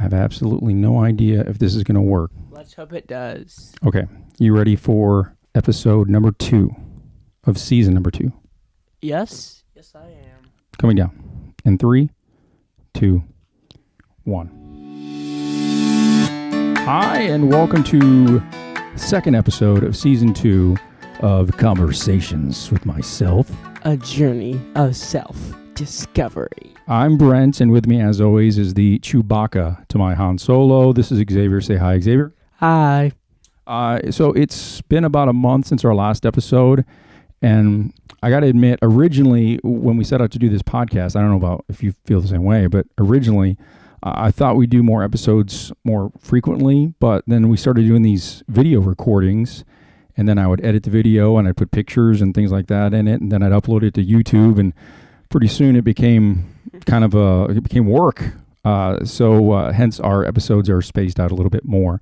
have absolutely no idea if this is going to work. Let's hope it does. Okay. You ready for episode number 2 of season number 2? Yes. Yes, I am. Coming down in 3, 2, 1. Hi, and welcome to second episode of season 2 of Conversations with Myself. A journey of self-discovery. I'm Brent, and with me, as always, is the Chewbacca to my Han Solo. This is Xavier. Say hi, Xavier. Hi. So it's been about a month since our last episode, and I got to admit, originally, when we set out to do this podcast, I don't know about if you feel the same way, but originally, I thought we'd do more episodes more frequently, but then we started doing these video recordings, and then I would edit the video, and I'd put pictures and things like that in it, and then I'd upload it to YouTube, and pretty soon it became it became work. So hence our episodes are spaced out a little bit more.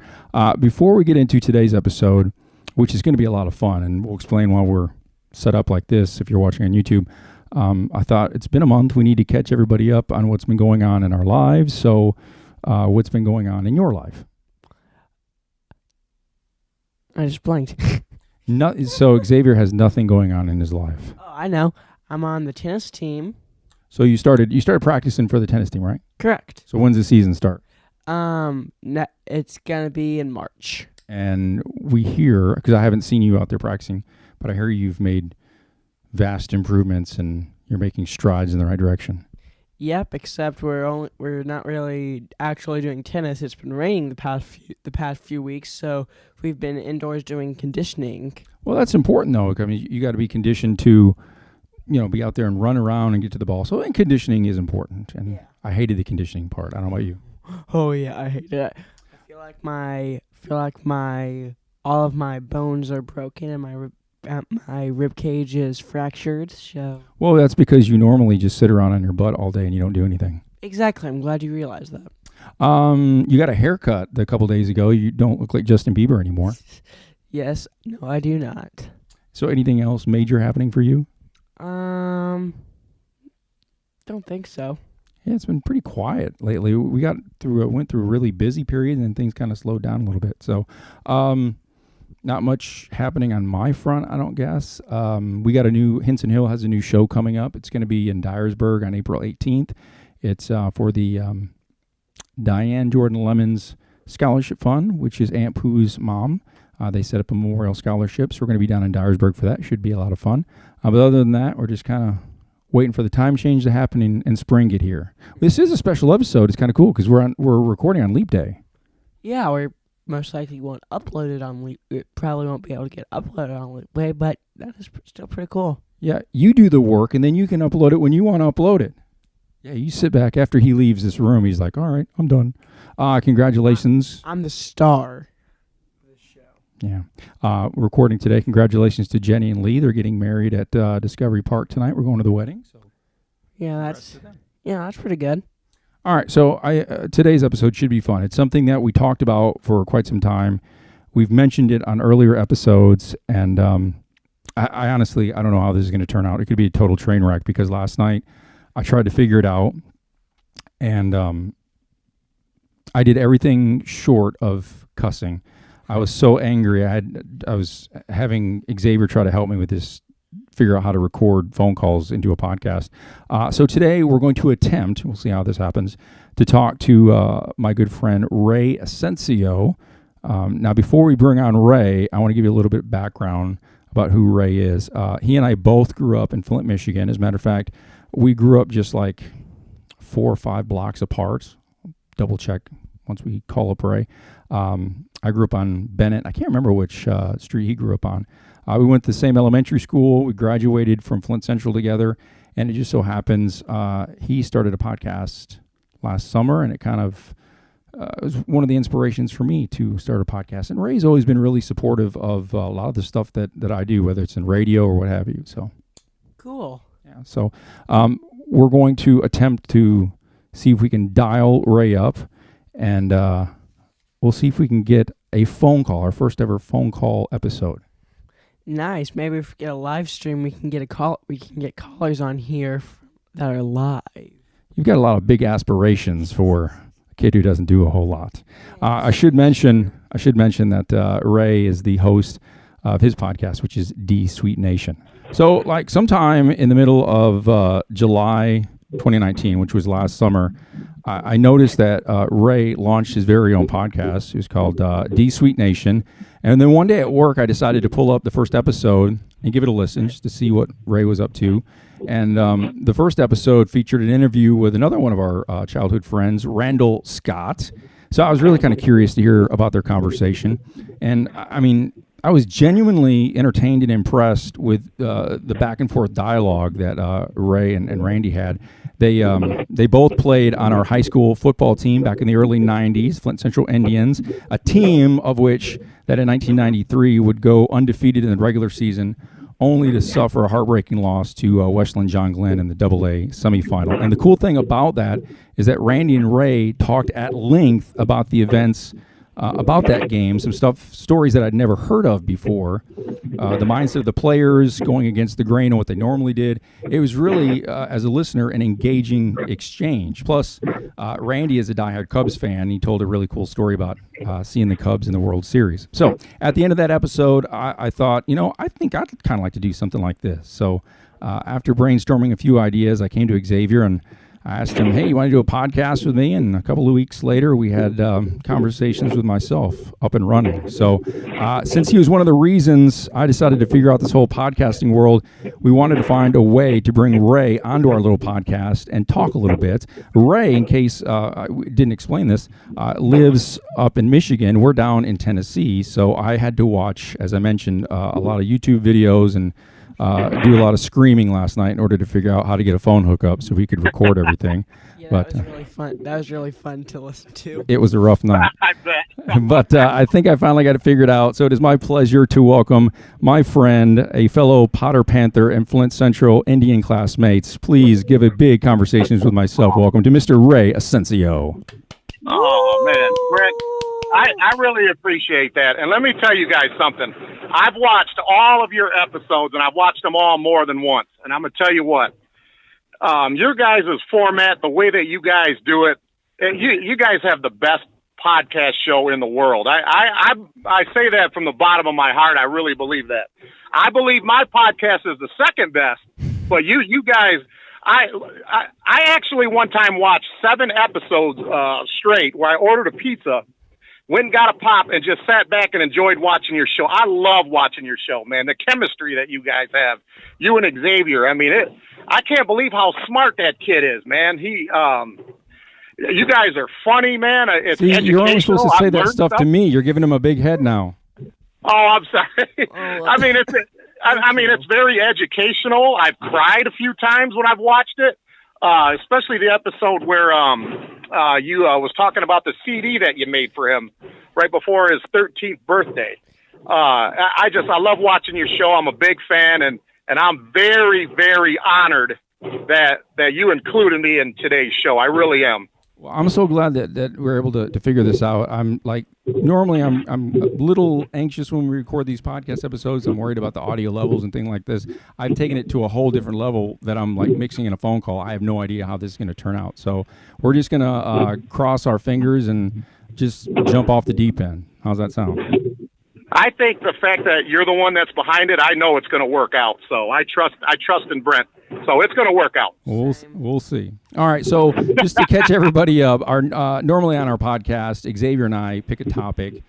Before we get into today's episode, which is going to be a lot of fun, and we'll explain why we're set up like this if you're watching on YouTube, I thought it's been a month. We need to catch everybody up on what's been going on in our lives. So what's been going on in your life? I just blanked. So Xavier has nothing going on in his life. Oh, I know. I'm on the tennis team. So you started practicing for the tennis team, right? Correct. So when's the season start? It's gonna be in March. And we hear, because I haven't seen you out there practicing, but I hear you've made vast improvements and you're making strides in the right direction. Yep, except we're not really actually doing tennis. It's been raining the past few weeks, so we've been indoors doing conditioning. Well, that's important though. I mean, you got to be conditioned to, be out there and run around and get to the ball. So, and conditioning is important. And yeah. I hated the conditioning part. I don't know about you. Oh yeah, I hate it. I feel like all of my bones are broken and my rib cage is fractured. So. Well, that's because you normally just sit around on your butt all day and you don't do anything. Exactly. I'm glad you realized that. You got a haircut a couple days ago. You don't look like Justin Bieber anymore. Yes. No, I do not. So anything else major happening for you? Don't think so. Yeah, it's been pretty quiet lately. We went through a really busy period, and then things kind of slowed down a little bit. So, not much happening on my front, I don't guess. We got Hinson Hill has a new show coming up. It's going to be in Dyersburg on April 18th. It's for the Diane Jordan Lemons Scholarship Fund, which is Aunt Pooh's mom. They set up a memorial scholarship, so we're going to be down in Dyersburg for that. Should be a lot of fun. But other than that, we're just kind of waiting for the time change to happen and spring get here. This is a special episode. It's kind of cool because we're recording on Leap Day. Yeah, we most likely won't upload it on Leap. It probably won't be able to get uploaded on Leap Day, but that is still pretty cool. Yeah, you do the work, and then you can upload it when you want to upload it. Yeah, you sit back after he leaves this room. He's like, all right, I'm done. Congratulations. I'm the star. Yeah. Recording today. Congratulations to Jenny and Lee. They're getting married at Discovery Park tonight. We're going to the wedding. So that's pretty good. All right. So today's episode should be fun. It's something that we talked about for quite some time. We've mentioned it on earlier episodes, and I honestly, I don't know how this is going to turn out. It could be a total train wreck because last night I tried to figure it out, and I did everything short of cussing. I was so angry. I was having Xavier try to help me with this, figure out how to record phone calls into a podcast. So today we're going to attempt, we'll see how this happens, to talk to my good friend Ray Ascencio. Now, before we bring on Ray, I want to give you a little bit of background about who Ray is. He and I both grew up in Flint, Michigan. As a matter of fact, we grew up just like 4 or 5 blocks apart. Double check once we call up Ray. I grew up on Bennett. I can't remember which street he grew up on. We went to the same elementary school. We graduated from Flint Central together. And it just so happens he started a podcast last summer, and it kind of was one of the inspirations for me to start a podcast. And Ray's always been really supportive of a lot of the stuff that I do, whether it's in radio or what have you. So cool. Yeah. So we're going to attempt to see if we can dial Ray up, and we'll see if we can get a phone call, our first ever phone call episode. Nice. Maybe if we get a live stream, we can get callers on here that are live. You've got a lot of big aspirations for a kid who doesn't do a whole lot. I should mention that Ray is the host of his podcast, which is D Sweet Nation. So, like sometime in the middle of July 2019, which was last summer, I noticed that Ray launched his very own podcast. It was called D Sweet Nation. And then one day at work, I decided to pull up the first episode and give it a listen just to see what Ray was up to. And the first episode featured an interview with another one of our childhood friends, Randall Scott. So I was really kind of curious to hear about their conversation. And I mean, I was genuinely entertained and impressed with the back and forth dialogue that Ray and Randy had. They both played on our high school football team back in the early 90s, Flint Central Indians, a team of which that in 1993 would go undefeated in the regular season, only to suffer a heartbreaking loss to Westland John Glenn in the AA semifinal. And the cool thing about that is that Randy and Ray talked at length about the events about that game, some stories that I'd never heard of before, the mindset of the players going against the grain of what they normally did. It was really, as a listener, an engaging exchange. Plus, Randy is a diehard Cubs fan. He told a really cool story about seeing the Cubs in the World Series. So at the end of that episode, I thought, I think I'd kind of like to do something like this. So after brainstorming a few ideas, I came to Xavier and I asked him, hey, you want to do a podcast with me? And a couple of weeks later, we had conversations with myself up and running. So since he was one of the reasons I decided to figure out this whole podcasting world, we wanted to find a way to bring Ray onto our little podcast and talk a little bit. Ray, in case I didn't explain this, lives up in Michigan. We're down in Tennessee. So I had to watch, as I mentioned, a lot of YouTube videos and do a lot of screaming last night in order to figure out how to get a phone hookup so we could record everything. Yeah, that was really fun. That was really fun to listen to. It was a rough night. I bet. But I think I finally got it figured out. So it is my pleasure to welcome my friend, a fellow Potter Panther and Flint Central Indian classmates. Please give a big conversations with myself. Welcome to Mr. Ray Ascencio. Oh, man. Brent, I really appreciate that. And let me tell you guys something. I've watched all of your episodes, and I've watched them all more than once. And I'm going to tell you what. Your guys' format, the way that you guys do it, you guys have the best podcast show in the world. I say that from the bottom of my heart. I really believe that. I believe my podcast is the second best, but you guys, I actually one time watched 7 episodes straight where I ordered a pizza, went and got a pop, and just sat back and enjoyed watching your show. I love watching your show, man. The chemistry that you guys have, you and Xavier. I mean, I can't believe how smart that kid is, man. You guys are funny, man. It's See, you're only supposed to say I've that learned stuff to me. You're giving him a big head now. Oh, I'm sorry. I mean, it's very educational. I've cried a few times when I've watched it, especially the episode where you was talking about the CD that you made for him right before his 13th birthday. I love watching your show. I'm a big fan, and I'm very, very honored that you included me in today's show. I really am. Well, I'm so glad that we're able to figure this out. I'm like, normally I'm a little anxious when we record these podcast episodes. I'm worried about the audio levels and things like this. I've taken it to a whole different level that I'm like mixing in a phone call. I have no idea how this is going to turn out. So we're just going to cross our fingers and just jump off the deep end. How's that sound? I think the fact that you're the one that's behind it, I know it's going to work out. So I trust in Brent. So it's going to work out. We'll see. All right. So just to catch everybody up, normally on our podcast, Xavier and I pick a topic,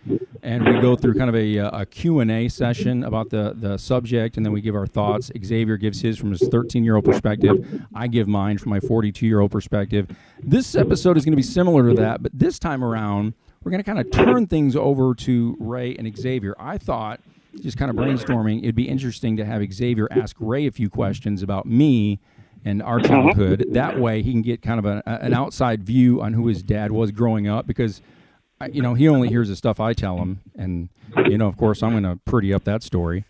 and we go through kind of a Q&A session about the subject, and then we give our thoughts. Xavier gives his from his 13-year-old perspective. I give mine from my 42-year-old perspective. This episode is going to be similar to that, but this time around, we're going to kind of turn things over to Ray and Xavier. I thought, just kind of brainstorming, it'd be interesting to have Xavier ask Ray a few questions about me and our childhood. That way he can get kind of an outside view on who his dad was growing up, because, he only hears the stuff I tell him. And, of course, I'm going to pretty up that story.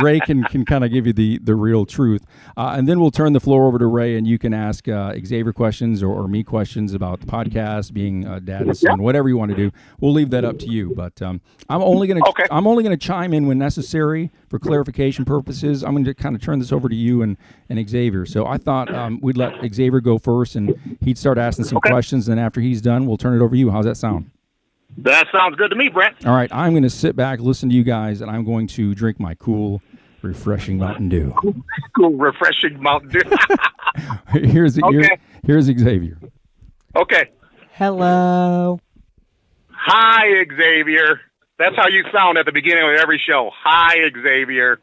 Ray can kind of give you the real truth. And then we'll turn the floor over to Ray, and you can ask Xavier questions or me questions about the podcast, being dad and son, whatever you want to do. We'll leave that up to you. But I'm only gonna chime in when necessary for clarification purposes. I'm going to kind of turn this over to you and Xavier. So I thought we'd let Xavier go first, and he'd start asking some questions. And after he's done, we'll turn it over to you. How's that sound? That sounds good to me, Brent. All right, I'm going to sit back, listen to you guys, and I'm going to drink my cool, refreshing Mountain Dew. Cool, refreshing Mountain Dew. here's Xavier. Okay. Hello. Hi, Xavier. That's how you sound at the beginning of every show. Hi, Xavier.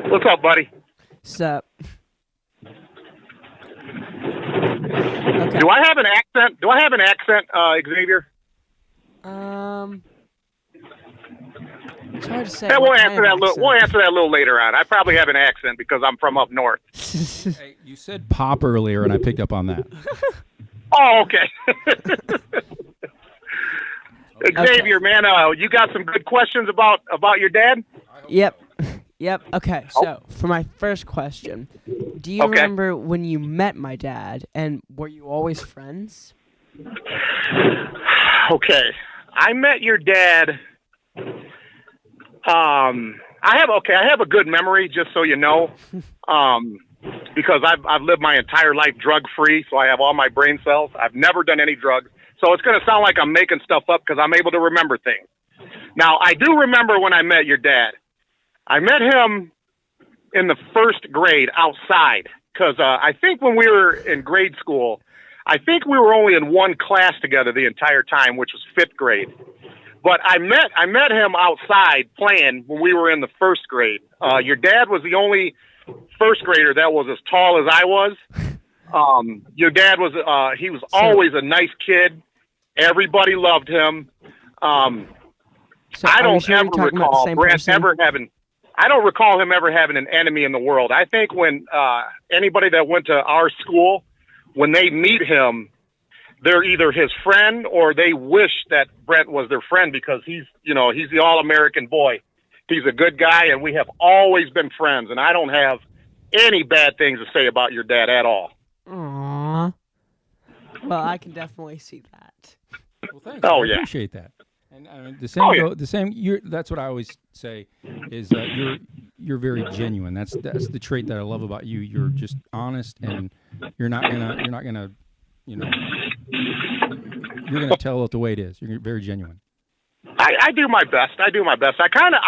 What's up, buddy? Sup? Okay. Do I have an accent? Xavier? It's hard to say. Yeah, we'll answer that a little later on. I probably have an accent because I'm from up north. Hey, you said pop earlier, and I picked up on that. Oh, okay. Xavier, man, you got some good questions about your dad? Yep. Okay, so for my first question, do you remember when you met my dad, and were you always friends? Okay, I met your dad. I have a good memory, just so you know, because I've lived my entire life drug free, so I have all my brain cells. I've never done any drugs, so it's going to sound like I'm making stuff up because I'm able to remember things. Now, I do remember when I met your dad. I met him in the first grade outside because I think when we were in grade school, I think we were only in one class together the entire time, which was fifth grade. But I met him outside playing when we were in the first grade. Your dad was the only first grader that was as tall as I was. Your dad was he was always a nice kid. Everybody loved him. So I don't sure ever recall Brent ever having. I don't recall him ever having an enemy in the world. I think when anybody that went to our school, when they meet him, they're either his friend or they wish that Brent was their friend because he's the all-American boy. He's a good guy, and we have always been friends, and I don't have any bad things to say about your dad at all. Aww. Well, I can definitely see that. Well, thanks. I appreciate that. And I mean, the same. That's what I always say is you're very genuine. That's the trait that I love about you. You're just honest, and you're not gonna you're gonna tell it the way it is. You're very genuine. I do my best. I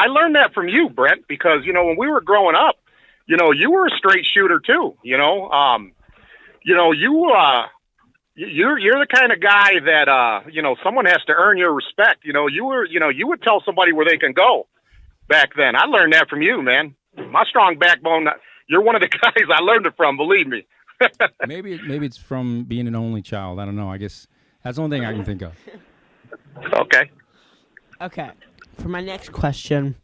learned that from you, Brent, because when we were growing up, you were a straight shooter too. You're the kind of guy that someone has to earn your respect. You would tell somebody where they can go back then. I learned that from you, man. My strong backbone. You're one of the guys I learned it from. Believe me. Maybe it's from being an only child. I don't know. I guess that's the only thing I can think of. Okay. For my next question,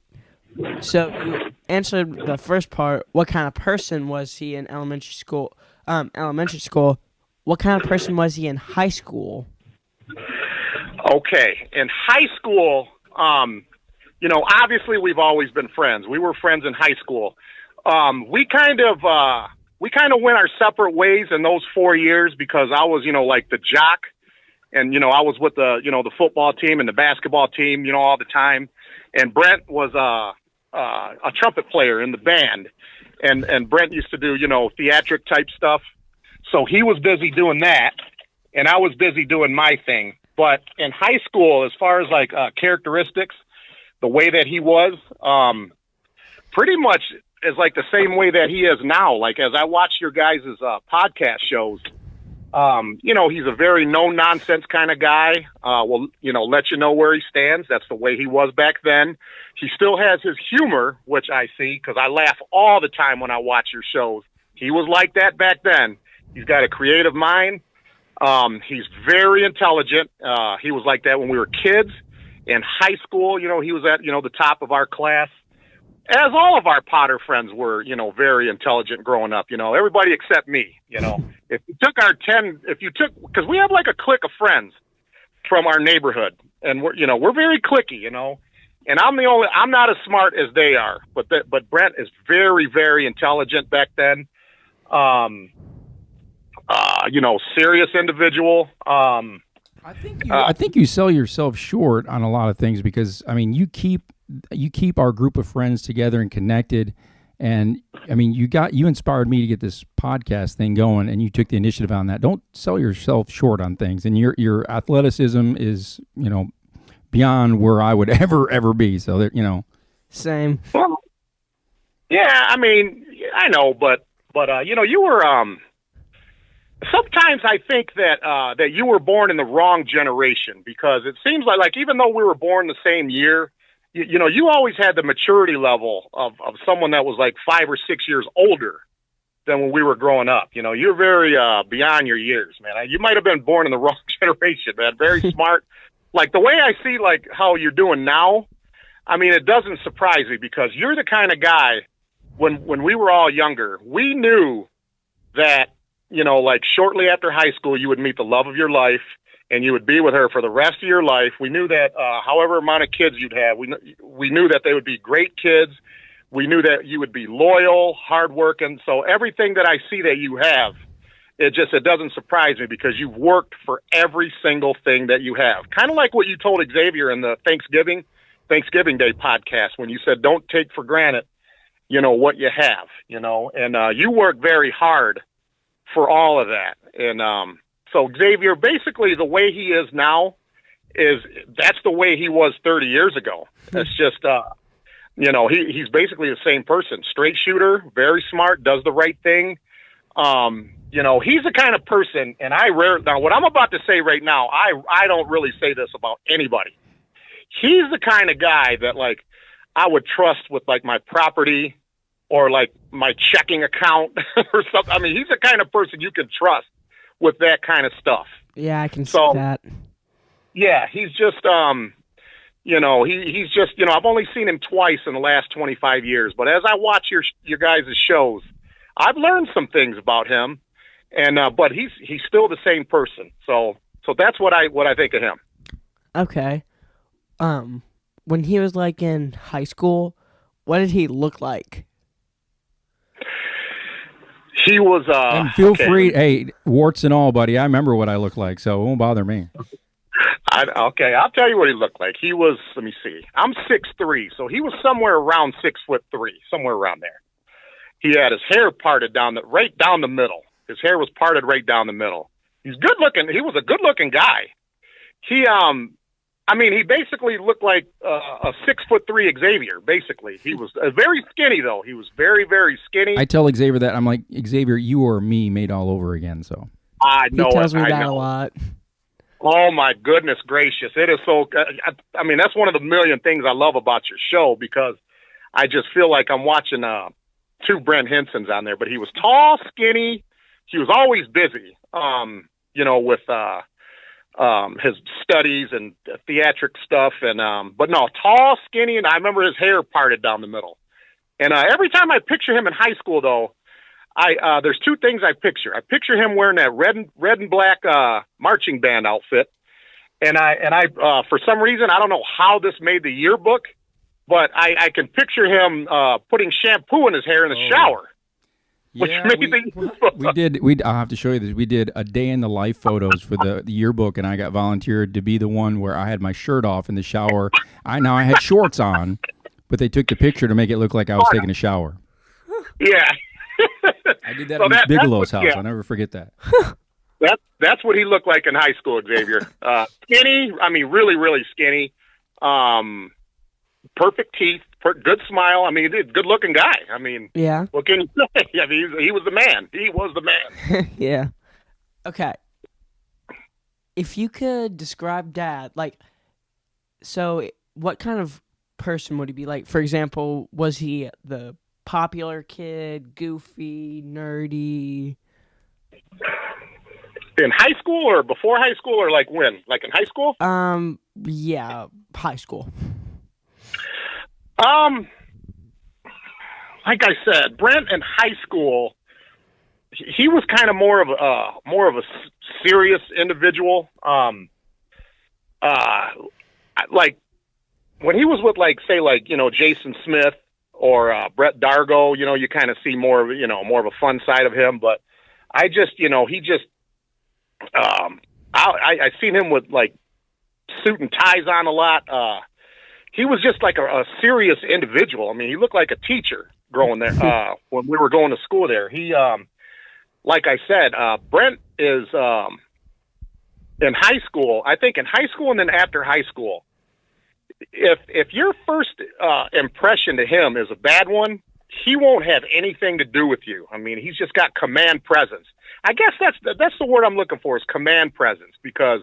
so you answered the first part. What kind of person was he in elementary school? What kind of person was he in high school? Okay. In high school, obviously we've always been friends. We were friends in high school. We kind of went our separate ways in those 4 years because I was, like the jock, and I was with the football team and the basketball team, all the time. And Brent was a trumpet player in the band, and Brent used to do theatric type stuff. So he was busy doing that, and I was busy doing my thing. But in high school, as far as like characteristics, the way that he was, pretty much is like the same way that he is now. Like as I watch your guys' podcast shows, he's a very no-nonsense kind of guy. Will let you know where he stands. That's the way he was back then. He still has his humor, which I see because I laugh all the time when I watch your shows. He was like that back then. He's got a creative mind. He's very intelligent. He was like that when we were kids. In high school, he was at, the top of our class. As all of our Potter friends were, very intelligent growing up, everybody except me, If you took because we have like a clique of friends from our neighborhood, and we're very cliquey, And I'm not as smart as they are, but Brent is very, very intelligent back then. Serious individual. I think you sell yourself short on a lot of things because I mean you keep our group of friends together and connected, and I mean you inspired me to get this podcast thing going, and you took the initiative on that. Don't sell yourself short on things, and your athleticism is beyond where I would ever be. So that Same. Well, yeah, I mean I know, but you were. Sometimes I think that you were born in the wrong generation because it seems like even though we were born the same year, you always had the maturity level of someone that was like 5 or 6 years older than when we were growing up. You're very beyond your years, man. You might have been born in the wrong generation, man. Very smart. Like the way I see like how you're doing now, I mean, it doesn't surprise me because you're the kind of guy when we were all younger, we knew that like shortly after high school, you would meet the love of your life and you would be with her for the rest of your life. We knew that however amount of kids you'd have, we knew that they would be great kids. We knew that you would be loyal, hardworking. So everything that I see that you have, it doesn't surprise me because you've worked for every single thing that you have. Kind of like what you told Xavier in the Thanksgiving Day podcast when you said, don't take for granted, what you have, and you work very hard for all of that. And so Xavier, basically the way he is now that's the way he was 30 years ago. It's just, he's basically the same person, straight shooter, very smart, does the right thing. He's the kind of person, and now what I'm about to say right now, I don't really say this about anybody. He's the kind of guy that like I would trust with like my property or like my checking account or something. I mean, he's the kind of person you can trust with that kind of stuff. Yeah, I can see that. Yeah, he's just, he's just, I've only seen him twice in the last 25 years, but as I watch your guys' shows, I've learned some things about him, and but he's still the same person. So that's what I think of him. Okay. When he was like in high school, what did he look like? He was. And feel free, hey, warts and all, buddy. I remember what I looked like, so it won't bother me. I'll tell you what he looked like. He was. Let me see. I'm 6'3", so he was somewhere around 6'3", somewhere around there. He had his hair parted right down the middle. His hair was parted right down the middle. He's good looking. He was a good looking guy. He basically looked like a 6'3" Xavier. Basically, he was very skinny though. He was very, very skinny. I tell Xavier that I'm like, Xavier, you are me made all over again. So I know he tells me that a lot. Oh my goodness gracious! It is so. That's one of the million things I love about your show because I just feel like I'm watching two Brent Hensons on there. But he was tall, skinny. He was always busy. With his studies and theatric stuff, and but no, tall, skinny, and I remember his hair parted down the middle. And every time I picture him in high school, though, there's two things I picture. I picture him wearing that red and black marching band outfit, and I for some reason I don't know how this made the yearbook, but I can picture him putting shampoo in his hair in the shower. Yeah, I'll have to show you this. We did a day in the life photos for the yearbook, and I got volunteered to be the one where I had my shirt off in the shower. I had shorts on, but they took the picture to make it look like I was taking a shower. Yeah. I did that at Miss Bigelow's house. I'll never forget that. That's what he looked like in high school, Xavier. Skinny, really, really skinny. Perfect teeth, good smile. Good looking guy. Yeah. What can you say? He was the man. He was the man. Yeah. Okay. If you could describe Dad, so what kind of person would he be? Like, for example, was he the popular kid, goofy, nerdy? In high school or before high school or like when? Like in high school? Yeah, high school. Like I said, Brent in high school, he was kind of more of a serious individual. when he was with Jason Smith or Brett Dargo, you kind of see more of a fun side of him. But I just, I seen him with like suit and ties on a lot. He was just like a serious individual. I mean, he looked like a teacher growing there when we were going to school there. He, like I said, Brent is in high school. I think in high school and then after high school, if your first impression to him is a bad one, he won't have anything to do with you. I mean, he's just got command presence. I guess that's the word I'm looking for, is command presence, because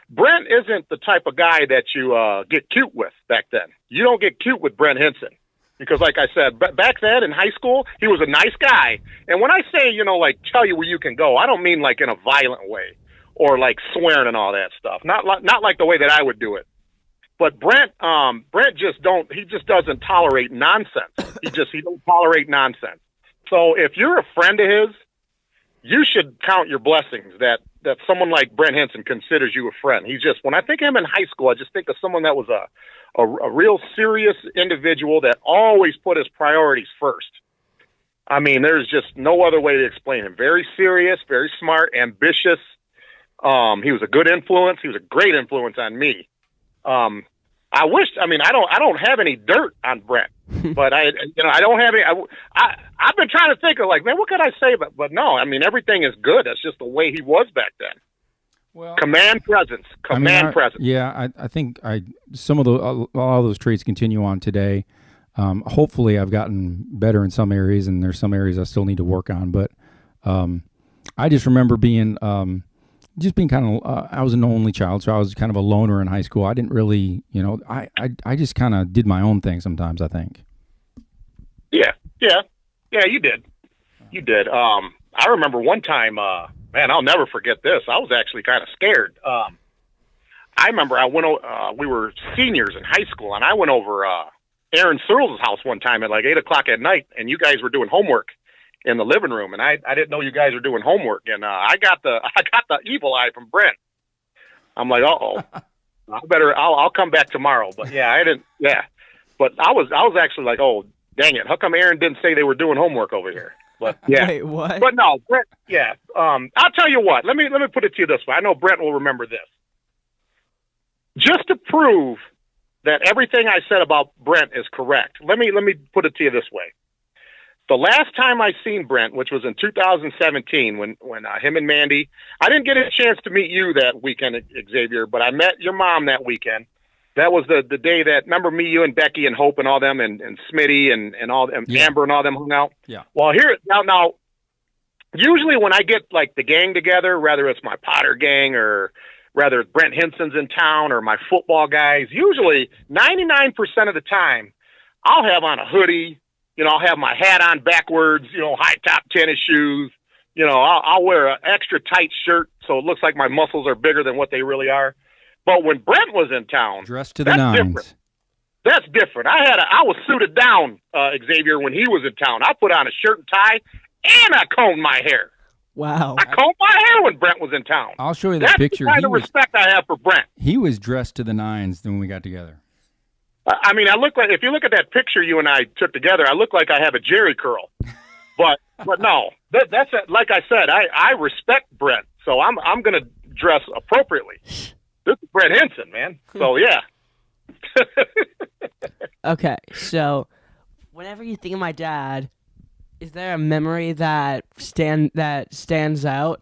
Brent isn't the type of guy that you get cute with back then. You don't get cute with Brent Hinson, because like I said, back then in high school, he was a nice guy. And when I say, like tell you where you can go, I don't mean like in a violent way or like swearing and all that stuff. Not like the way that I would do it. But Brent just doesn't tolerate nonsense. He don't tolerate nonsense. So if you're a friend of his, you should count your blessings that someone like Brent Hinson considers you a friend. When I think of him in high school, I just think of someone that was a real serious individual that always put his priorities first. I mean, there's just no other way to explain him. Very serious, very smart, ambitious. He was a good influence. He was a great influence on me. I don't have any dirt on Brent, but I don't have any. I've been trying to think of like, man, what could I say? But no, I mean, everything is good. That's just the way he was back then. Well, command presence. Yeah, I think a lot of those traits continue on today. Hopefully, I've gotten better in some areas, and there's some areas I still need to work on. But I just remember being kind of, I was an only child, so I was kind of a loner in high school. I didn't really, I just kind of did my own thing sometimes, I think. Yeah, you did. You did. I remember one time, man, I'll never forget this. I was actually kind of scared. I remember we were seniors in high school, and I went over Aaron Searles' house one time at like 8:00 at night, and you guys were doing homework in the living room, and I didn't know you guys were doing homework, and I got the evil eye from Brent. I'm like, I'll come back tomorrow. But yeah, I didn't. Yeah, but I was actually like, oh, dang it, how come Aaron didn't say they were doing homework over here? But yeah, wait, what? But no, Brent. Yeah, I'll tell you what. Let me put it to you this way. I know Brent will remember this. Just to prove that everything I said about Brent is correct, let me put it to you this way. The last time I seen Brent, which was in 2017, when him and Mandy, I didn't get a chance to meet you that weekend, Xavier, but I met your mom that weekend. That was the day that, remember me, you and Becky and Hope and all them and Smitty and all them, yeah. Amber and all them hung out? Yeah. Well, now, usually when I get like the gang together, whether it's my Potter gang or whether it's Brent Hinson's in town or my football guys, usually 99% of the time, I'll have on a hoodie. I'll have my hat on backwards, high top tennis shoes. I'll wear an extra tight shirt so it looks like my muscles are bigger than what they really are. But when Brent was in town, dressed to the nines. Different. That's different. I was suited down, Xavier, when he was in town. I put on a shirt and tie, and I combed my hair. Wow. I combed my hair when Brent was in town. I'll show you that picture. That's the kind of respect I have for Brent. He was dressed to the nines when we got together. I mean, I look like, if you look at that picture you and I took together, I look like I have a Jerry curl. But no, that's like I said, I respect Brent, so I'm going to dress appropriately. This is Brent Hinson, man. So yeah. Okay, so whenever you think of my dad, is there a memory that stands out?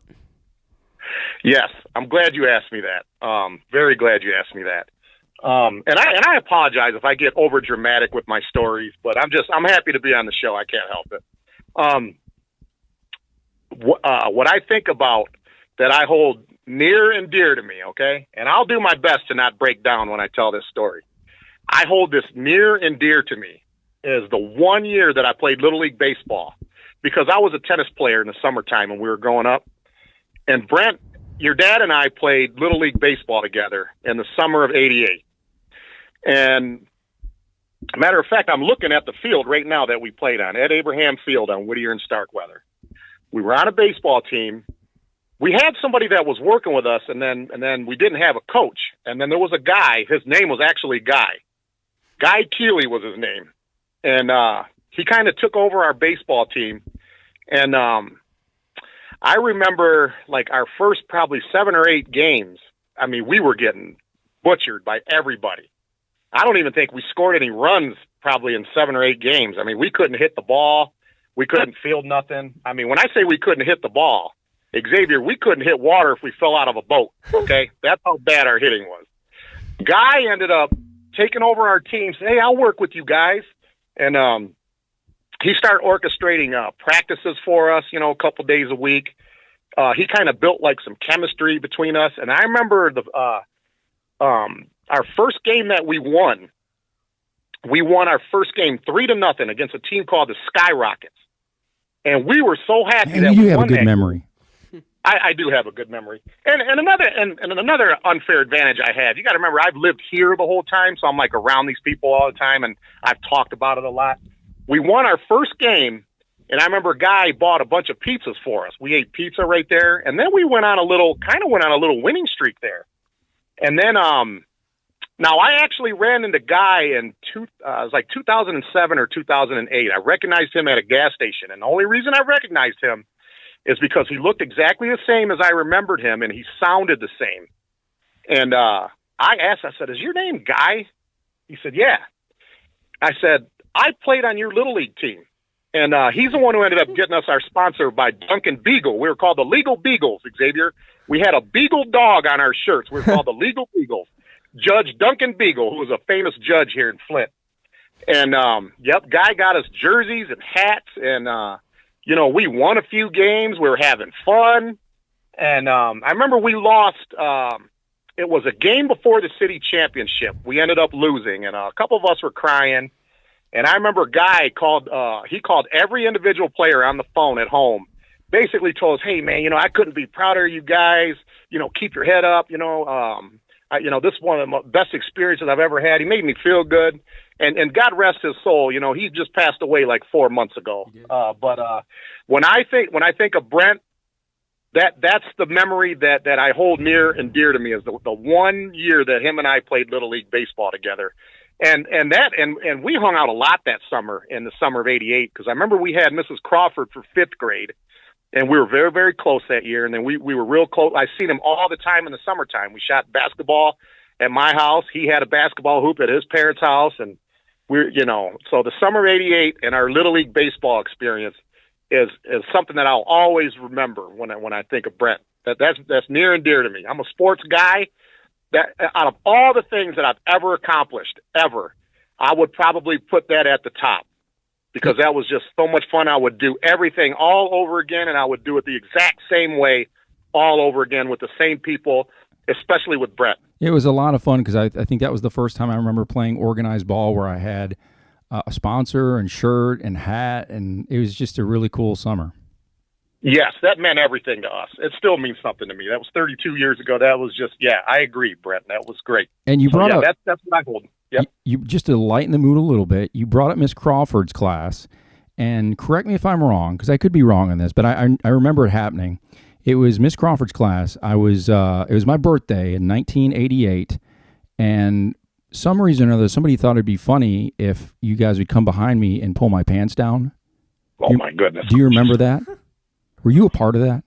Yes, I'm glad you asked me that. Very glad you asked me that. And I apologize if I get over dramatic with my stories, but I'm happy to be on the show. I can't help it. What I think about that I hold near and dear to me, okay? And I'll do my best to not break down when I tell this story. I hold this near and dear to me is the 1 year that I played Little League Baseball, because I was a tennis player in the summertime when we were growing up. And Brent, your dad and I played Little League Baseball together in the summer of '88. And matter of fact, I'm looking at the field right now that we played on, Ed Abraham Field on Whittier and Starkweather. We were on a baseball team. We had somebody that was working with us, and then we didn't have a coach. And then there was a guy. His name was actually Guy. Guy Keeley was his name. And he kind of took over our baseball team. And I remember, like, our first probably 7 or 8 games, I mean, we were getting butchered by everybody. I don't even think we scored any runs probably in 7 or 8 games. I mean, we couldn't hit the ball. We couldn't field nothing. I mean, when I say we couldn't hit the ball, Xavier, we couldn't hit water if we fell out of a boat, okay? That's how bad our hitting was. Guy ended up taking over our team, said, hey, I'll work with you guys. And he started orchestrating practices for us, you know, a couple days a week. He kind of built, like, some chemistry between us. And I remember our first game that we won our first game 3-0 against a team called the Skyrockets. And we were so happy that you have a good memory. I do have a good memory. And another unfair advantage I have, you got to remember, I've lived here the whole time, so I'm like around these people all the time, and I've talked about it a lot. We won our first game, and I remember a guy bought a bunch of pizzas for us. We ate pizza right there, and then we went on a little winning streak there. And then, now I actually ran into Guy in it was like 2007 or 2008. I recognized him at a gas station, and the only reason I recognized him is because he looked exactly the same as I remembered him, and he sounded the same. And I asked, I said, is your name Guy? He said, yeah. I said, I played on your Little League team. And he's the one who ended up getting us our sponsor by Duncan Beagle. We were called the Legal Beagles, Xavier. We had a beagle dog on our shirts. We were called the Legal Beagles. Judge Duncan Beagle, who was a famous judge here in Flint. And, Guy got us jerseys and hats, and, you know, we won a few games. We were having fun. And I remember we lost, it was a game before the city championship. We ended up losing, and a couple of us were crying. And I remember Guy called every individual player on the phone at home, basically told us, hey, man, you know, I couldn't be prouder of you guys. You know, keep your head up. You know, this is one of the best experiences I've ever had. He made me feel good. And God rest his soul, you know, he just passed away like 4 months ago. But when I think of Brent, that's the memory that I hold near and dear to me, is the 1 year that him and I played Little League baseball together. And we hung out a lot that summer, in the summer of '88, because I remember we had Mrs. Crawford for 5th grade, and we were very, very close that year. And then we were real close. I seen him all the time in the summertime. We shot basketball at my house. He had a basketball hoop at his parents' house, and so the summer of '88 and our Little League baseball experience is something that I'll always remember when I think of Brent. That's near and dear to me. I'm a sports guy. That out of all the things that I've ever accomplished, I would probably put that at the top, because that was just so much fun. I would do everything all over again, and I would do it the exact same way all over again with the same people, especially with Brent. It was a lot of fun, because I think that was the first time I remember playing organized ball where I had a sponsor and shirt and hat, and it was just a really cool summer. Yes, that meant everything to us. It still means something to me. That was 32 years ago. That was just, I agree, Brent. That was great. And you brought up... That's what I hold. Yep. You just to lighten the mood a little bit, you brought up Miss Crawford's class, and correct me if I'm wrong, because I could be wrong on this, but I remember it happening. It was Miss Crawford's class. It was my birthday in 1988, and some reason or other, somebody thought it'd be funny if you guys would come behind me and pull my pants down. Oh, my goodness. Do you remember that? Were you a part of that?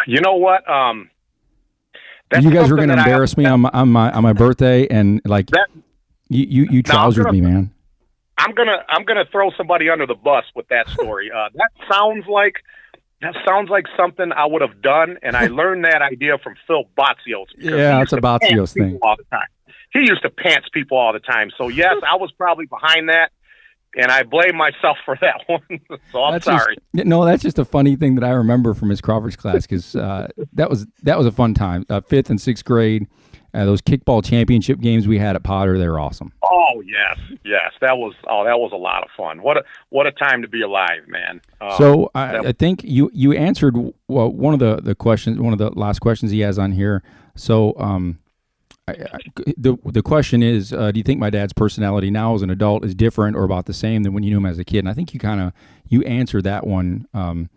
You know what? You guys were going to embarrass me on my birthday, and like you trousered me, man. I'm gonna throw somebody under the bus with that story. That sounds like something I would have done, and I learned that idea from Phil Botzios. Yeah, it's a Botzios thing. All the time. He used to pants people all the time. So yes, I was probably behind that. And I blame myself for that one, so I'm sorry. That's just a funny thing that I remember from Miss Crawford's class, because that was a fun time. 5th and 6th grade, those kickball championship games we had at Potter, they were awesome. Oh yes, that was a lot of fun. What a time to be alive, man. So I think you answered one of the questions, one of the last questions he has on here. So the question is, do you think my dad's personality now as an adult is different or about the same than when you knew him as a kid? And I think you answered that one. So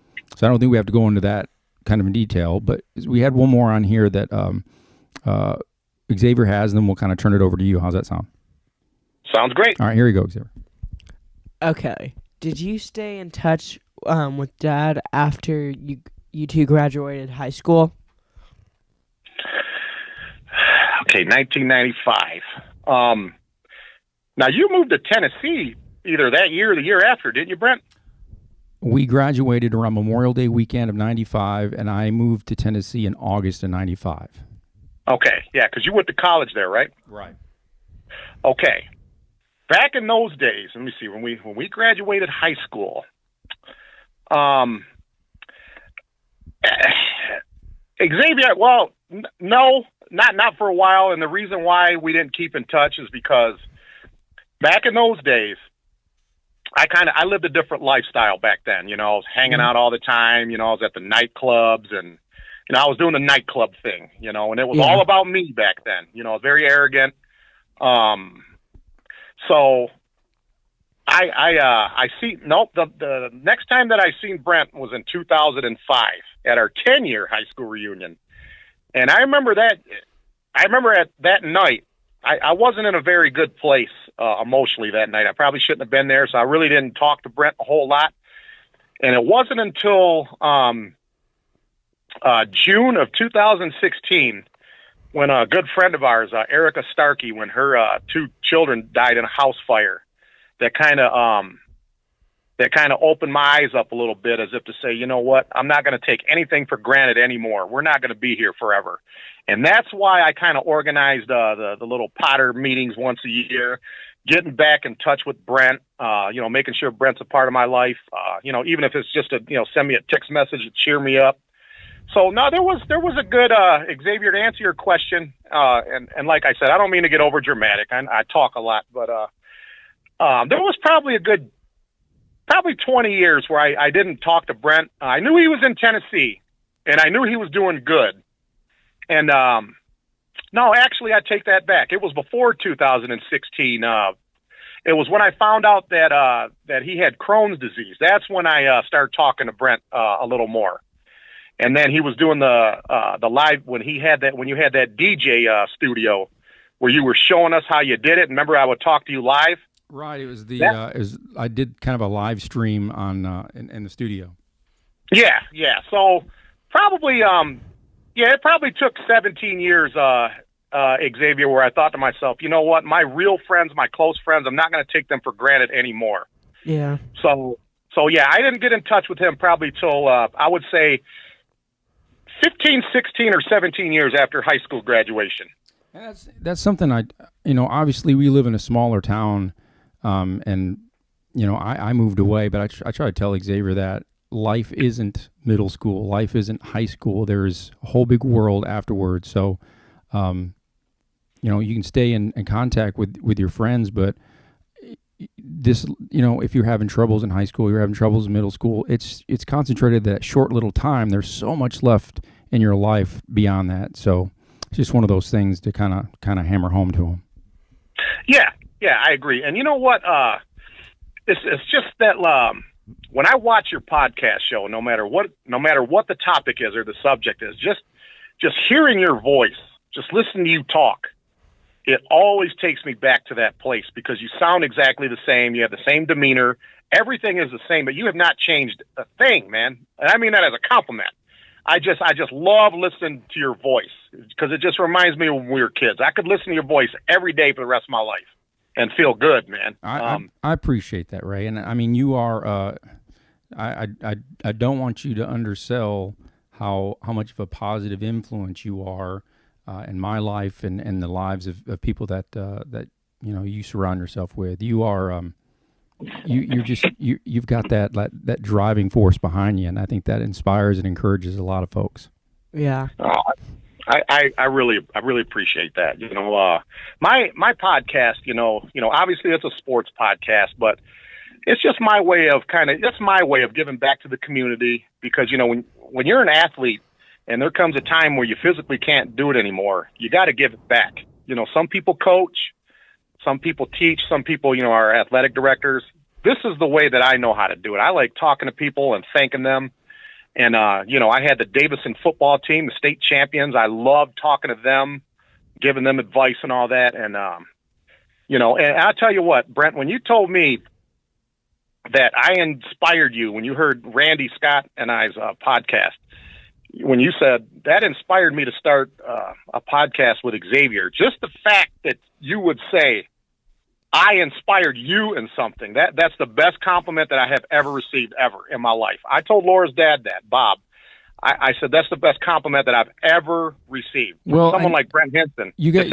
I don't think we have to go into that kind of in detail, but we had one more on here that Xavier has, and then we'll kind of turn it over to you. How's that sound? Sounds great. All right, here we go, Xavier. Okay. Did you stay in touch with Dad after you two graduated high school? Okay, 1995. Now, you moved to Tennessee either that year or the year after, didn't you, Brent? We graduated around Memorial Day weekend of 95, and I moved to Tennessee in August of 95. Okay, yeah, because you went to college there, right? Right. Okay. Back in those days, let me see, when we graduated high school, Xavier, well, no, not for a while, and the reason why we didn't keep in touch is because back in those days, I lived a different lifestyle back then. You know, I was hanging out all the time. You know, I was at the nightclubs, and you know, I was doing the nightclub thing. You know, and it was all about me back then. You know, I was very arrogant. So I see. Nope. The next time that I seen Brent was in 2005 at our 10-year high school reunion, and I remember that. I remember at that night, I wasn't in a very good place emotionally that night. I probably shouldn't have been there, so I really didn't talk to Brent a whole lot. And it wasn't until June of 2016 when a good friend of ours, Erica Starkey, when her 2 children died in a house fire, that kind of opened my eyes up a little bit, as if to say, you know what, I'm not going to take anything for granted anymore. We're not going to be here forever. And that's why I kind of organized the little Potter meetings once a year, getting back in touch with Brent, you know, making sure Brent's a part of my life, you know, even if it's just to, you know, send me a text message to cheer me up. So, no, there was a good, Xavier, to answer your question, and like I said, I don't mean to get over dramatic. I talk a lot, but there was probably 20 years where I didn't talk to Brent. I knew he was in Tennessee, and I knew he was doing good. And no, actually, I take that back. It was before 2016. It was when I found out that he had Crohn's disease. That's when I started talking to Brent a little more. And then he was doing the live when you had that DJ studio where you were showing us how you did it. Remember, I would talk to you live. Right. It was I did kind of a live stream on in the studio. Yeah. So probably it probably took 17 years, Xavier, where I thought to myself, you know what, my real friends, my close friends, I'm not going to take them for granted anymore. Yeah. So yeah, I didn't get in touch with him probably till I would say 15, 16, or 17 years after high school graduation. And that's something obviously we live in a smaller town, and you know, I moved away, but I try to tell Xavier that life isn't middle school, life isn't high school. There's a whole big world afterwards. So, you know, you can stay in contact with your friends, but this, you know, if you're having troubles in high school, you're having troubles in middle school, it's concentrated that short little time. There's so much left in your life beyond that. So it's just one of those things to kind of hammer home to them. Yeah, I agree. And you know what? It's just that when I watch your podcast show, no matter what the topic is or the subject is, just hearing your voice, just listening to you talk, it always takes me back to that place because you sound exactly the same. You have the same demeanor. Everything is the same, but you have not changed a thing, man. And I mean that as a compliment. I just love listening to your voice because it just reminds me of when we were kids. I could listen to your voice every day for the rest of my life and feel good, man. I appreciate that, Ray. And I mean, you are, I don't want you to undersell how much of a positive influence you are in my life and the lives of people that you know you surround yourself with. You are you've got that driving force behind you, and I think that inspires and encourages a lot of folks. Yeah. I really appreciate that. You know, my podcast, you know, obviously it's a sports podcast, but it's just my way of giving back to the community because, you know, when you're an athlete and there comes a time where you physically can't do it anymore, you got to give it back. You know, some people coach, some people teach, some people, you know, are athletic directors. This is the way that I know how to do it. I like talking to people and thanking them. And, you know, I had the Davison football team, the state champions. I loved talking to them, giving them advice and all that. And And I'll tell you what, Brent, when you told me that I inspired you when you heard Randy Scott and I's podcast, when you said that inspired me to start a podcast with Xavier, just the fact that you would say, I inspired you in something, that's the best compliment that I have ever received ever in my life. I told Laura's dad that, Bob. I said, that's the best compliment that I've ever received. Well, someone like Brent Henson. You got to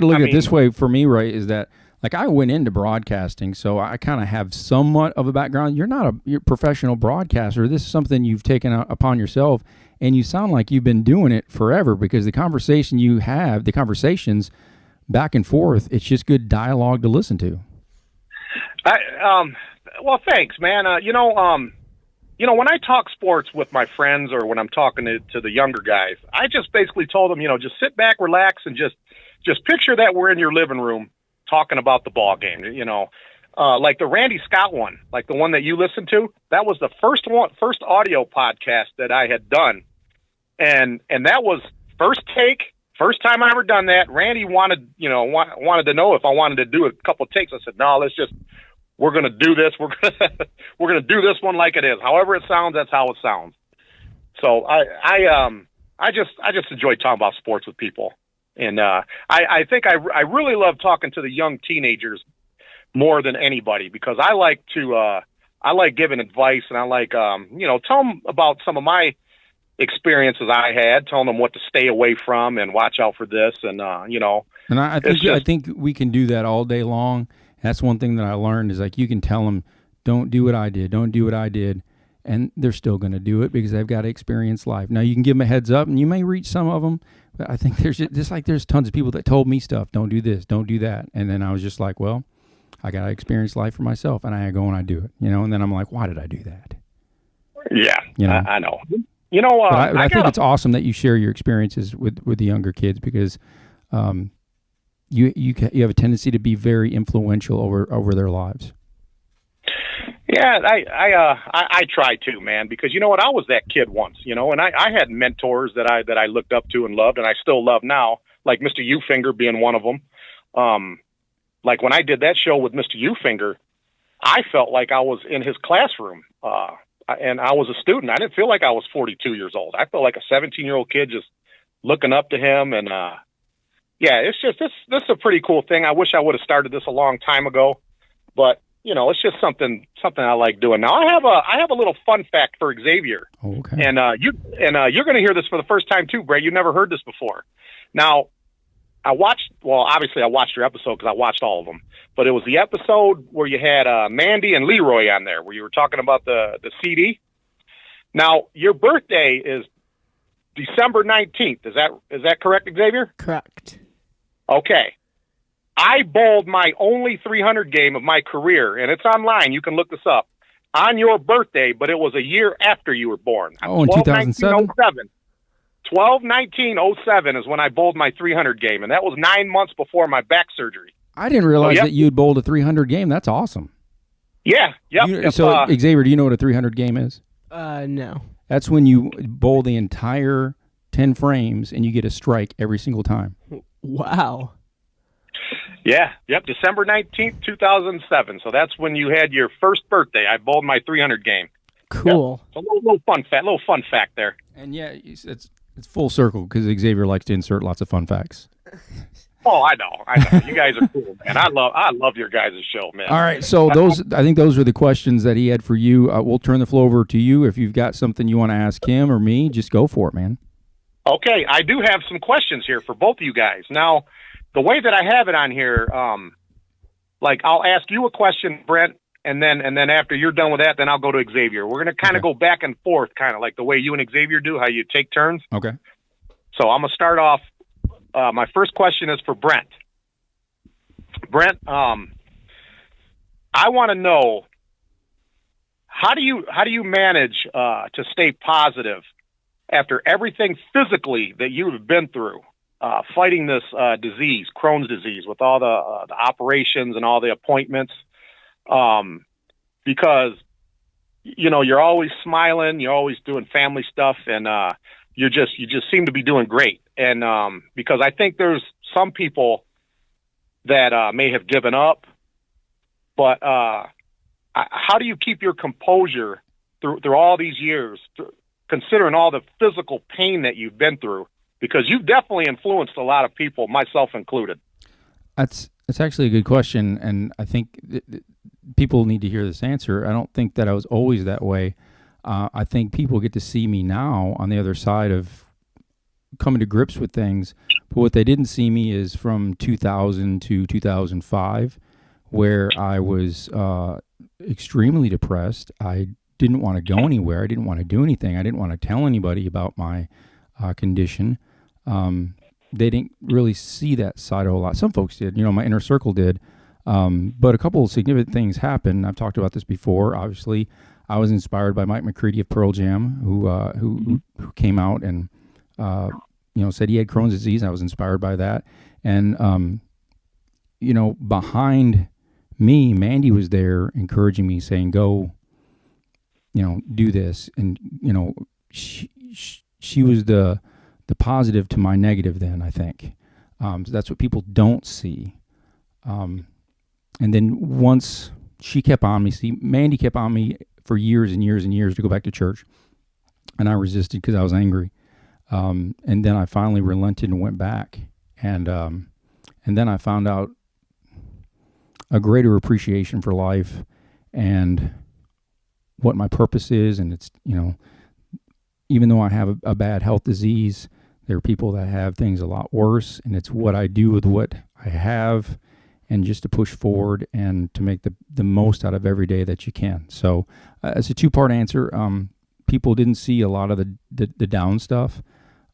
look at it this way for me, Ray, is that, like, I went into broadcasting, so I kind of have somewhat of a background. You're not you're a professional broadcaster. This is something you've taken upon yourself, and you sound like you've been doing it forever, because the conversation you have, the conversations back and forth, it's just good dialogue to listen to. Well, thanks, man. When I talk sports with my friends, or when I'm talking to the younger guys, I just basically told them, just sit back, relax, and just picture that we're in your living room talking about the ball game. Like the Randy Scott one, like the one that you listened to, that was the first audio podcast that I had done, and that was first take. First time I ever done that. Randy wanted to know if I wanted to do a couple of takes. I said, no, we're going to do this. We're going to do this one like it is. However it sounds, that's how it sounds. So I just enjoy talking about sports with people. And I think I really love talking to the young teenagers more than anybody, because I like giving advice, and I like, tell them about some of my experiences I had, telling them what to stay away from and watch out for this, and And I think we can do that all day long. That's one thing that I learned, is like, you can tell them, don't do what I did, and they're still going to do it because they've got to experience life. Now, you can give them a heads up, and you may reach some of them, but I think there's tons of people that told me stuff, don't do this, don't do that, and then I was just like, well, I got to experience life for myself, and I go and I do it, and then I'm like, why did I do that? Yeah, I know. But I think it's awesome that you share your experiences with the younger kids, because you have a tendency to be very influential over their lives. Yeah, I try to, man, because you know what, I was that kid once, and I had mentors that I looked up to and loved, and I still love now, like Mr. Ufinger being one of them. Like when I did that show with Mr. Ufinger, I felt like I was in his classroom. And I was a student. I didn't feel like I was 42 years old. I felt like a 17-year-old kid just looking up to him. And, it's just, this is a pretty cool thing. I wish I would have started this a long time ago, but it's just something I like doing. Now I have a little fun fact for Xavier. Oh, okay. And you're going to hear this for the first time too, Brett. You never heard this before. Now, obviously I watched your episode because I watched all of them, but it was the episode where you had Mandy and Leroy on there, where you were talking about the CD. Now, your birthday is December 19th. Is that correct, Xavier? Correct. Okay. I bowled my only 300 game of my career, and it's online. You can look this up, on your birthday, but it was a year after you were born. Oh, in 2007? 12/19/07 is when I bowled my 300 game, and that was 9 months before my back surgery. I didn't realize that you'd bowled a 300 game. That's awesome. Yeah, yep. So, Xavier, do you know what a 300 game is? No. That's when you bowl the entire 10 frames, and you get a strike every single time. Wow. Yeah, yep, December 19th, 2007. So that's when you had your first birthday. I bowled my 300 game. Cool. Yep. So a little fun fact there. And yeah, it's full circle, because Xavier likes to insert lots of fun facts. Oh, I know. You guys are cool, man. I love your guys' show, man. All right, so I think those are the questions that he had for you. We'll turn the floor over to you. If you've got something you want to ask him or me, just go for it, man. Okay, I do have some questions here for both of you guys. Now, the way that I have it on here, like I'll ask you a question, Brent, and then after you're done with that, then I'll go to Xavier. We're going to kind of go back and forth, kind of like the way you and Xavier do, how you take turns. Okay. So I'm going to start off. My first question is for Brent. Brent, I want to know, how do you manage to stay positive after everything physically that you've been through, fighting this disease, Crohn's disease, with all the operations and all the appointments? Because you're always smiling, you're always doing family stuff, and you just seem to be doing great. And because I think there's some people that may have given up. But how do you keep your composure through all these years, considering all the physical pain that you've been through? Because you've definitely influenced a lot of people, myself included. That's actually a good question, and I think people need to hear this answer. I don't think that I was always that way. I think people get to see me now on the other side of coming to grips with things, but what they didn't see me is from 2000 to 2005, where I was extremely depressed. I didn't want to go anywhere. I didn't want to do anything. I didn't want to tell anybody about my condition. They didn't really see that side a whole lot. Some folks did, my inner circle did. But a couple of significant things happened. I've talked about this before. Obviously, I was inspired by Mike McCready of Pearl Jam, who came out and said he had Crohn's disease. I was inspired by that. And behind me, Mandy was there encouraging me, saying, "Go, do this." And she was the positive to my negative. Then I think so that's what people don't see. And then once she kept on me, Mandy kept on me for years and years and years to go back to church, and I resisted because I was angry. And then I finally relented and went back, and then I found out a greater appreciation for life and what my purpose is. And it's, even though I have a bad health disease, there are people that have things a lot worse, and it's what I do with what I have, and just to push forward and to make the most out of every day that you can. So it's a two-part answer. People didn't see a lot of the down stuff,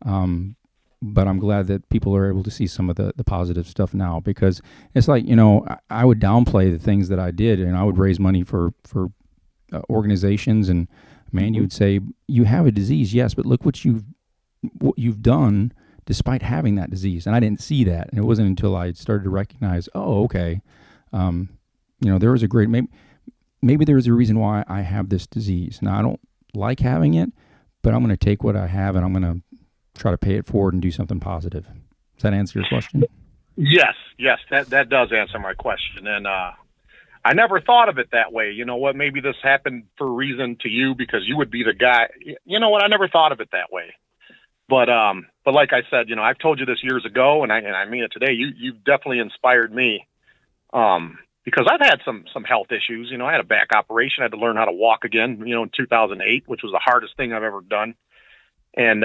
but I'm glad that people are able to see some of the positive stuff now, because it's like, I would downplay the things that I did, and I would raise money for organizations, and Mandy would say, "You have a disease, yes, but look what you've done despite having that disease." And I didn't see that, and it wasn't until I started to recognize, oh, okay, there was a great, maybe there was a reason why I have this disease. Now, I don't like having it, but I'm going to take what I have and I'm going to try to pay it forward and do something positive. Does that answer your question? Yes, that does answer my question. And I never thought of it that way. You know what? Maybe this happened for a reason to you, because you would be the guy. You know what? I never thought of it that way. But like I said, I've told you this years ago, and I mean it today. You've definitely inspired me, because I've had some health issues. I had a back operation. I had to learn how to walk again, in 2008, which was the hardest thing I've ever done. And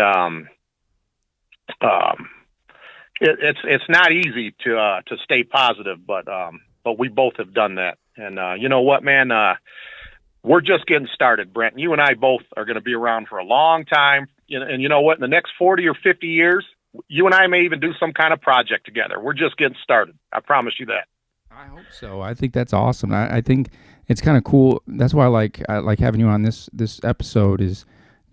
it's not easy to stay positive, but we both have done that. And you know what, man? We're just getting started, Brent. You and I both are going to be around for a long time. And you know what? In the next 40 or 50 years, you and I may even do some kind of project together. We're just getting started. I promise you that. I hope so. I think that's awesome. I think it's kind of cool. That's why I like having you on this episode. Is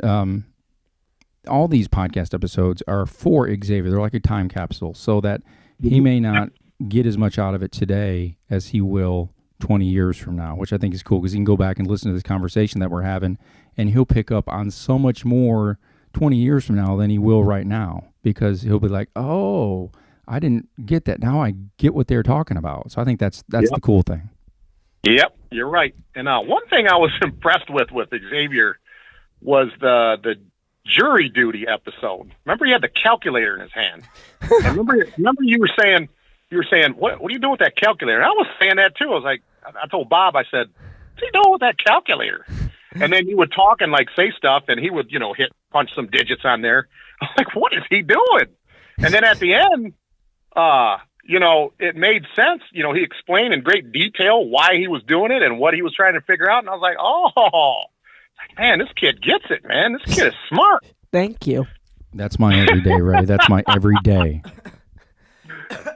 all these podcast episodes are for Xavier. They're like a time capsule, so that he may not get as much out of it today as he will 20 years from now, which I think is cool, because he can go back and listen to this conversation that we're having, and he'll pick up on so much more 20 years from now than he will right now, because he'll be like, oh, I didn't get that. Now I get what they're talking about. So I think that's the cool thing. Yep, you're right. And one thing I was impressed with Xavier was the jury duty episode. Remember, he had the calculator in his hand. And remember you were saying, what are you doing with that calculator? And I was saying that too. I was like, I told Bob, I said, what's he doing with that calculator? And then you would talk and say stuff, and he would, punch some digits on there. I'm like, what is he doing? And then at the end, it made sense. He explained in great detail why he was doing it and what he was trying to figure out. And I was like, oh, man, this kid gets it, man. This kid is smart. Thank you. That's my everyday, Ray. That's my everyday.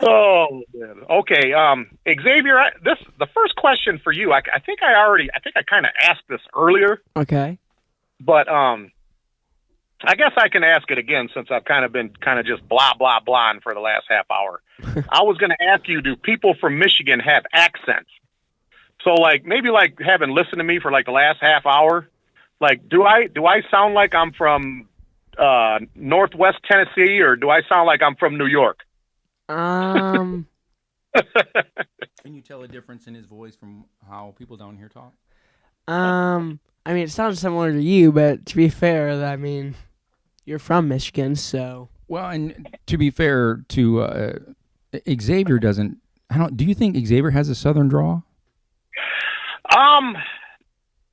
Oh, man. Okay. Xavier, the first question for you, I think I kind of asked this earlier. Okay. But, I guess I can ask it again, since I've been just blah, blah, blah for the last half hour. I was going to ask you, do people from Michigan have accents? So maybe having listened to me for the last half hour, do I sound like I'm from Northwest Tennessee, or do I sound like I'm from New York? Can you tell a difference in his voice from how people down here talk? I mean, it sounds similar to you, but to be fair, I mean, you're from Michigan, so. Well, and to be fair to Xavier doesn't. Do you think Xavier has a Southern draw?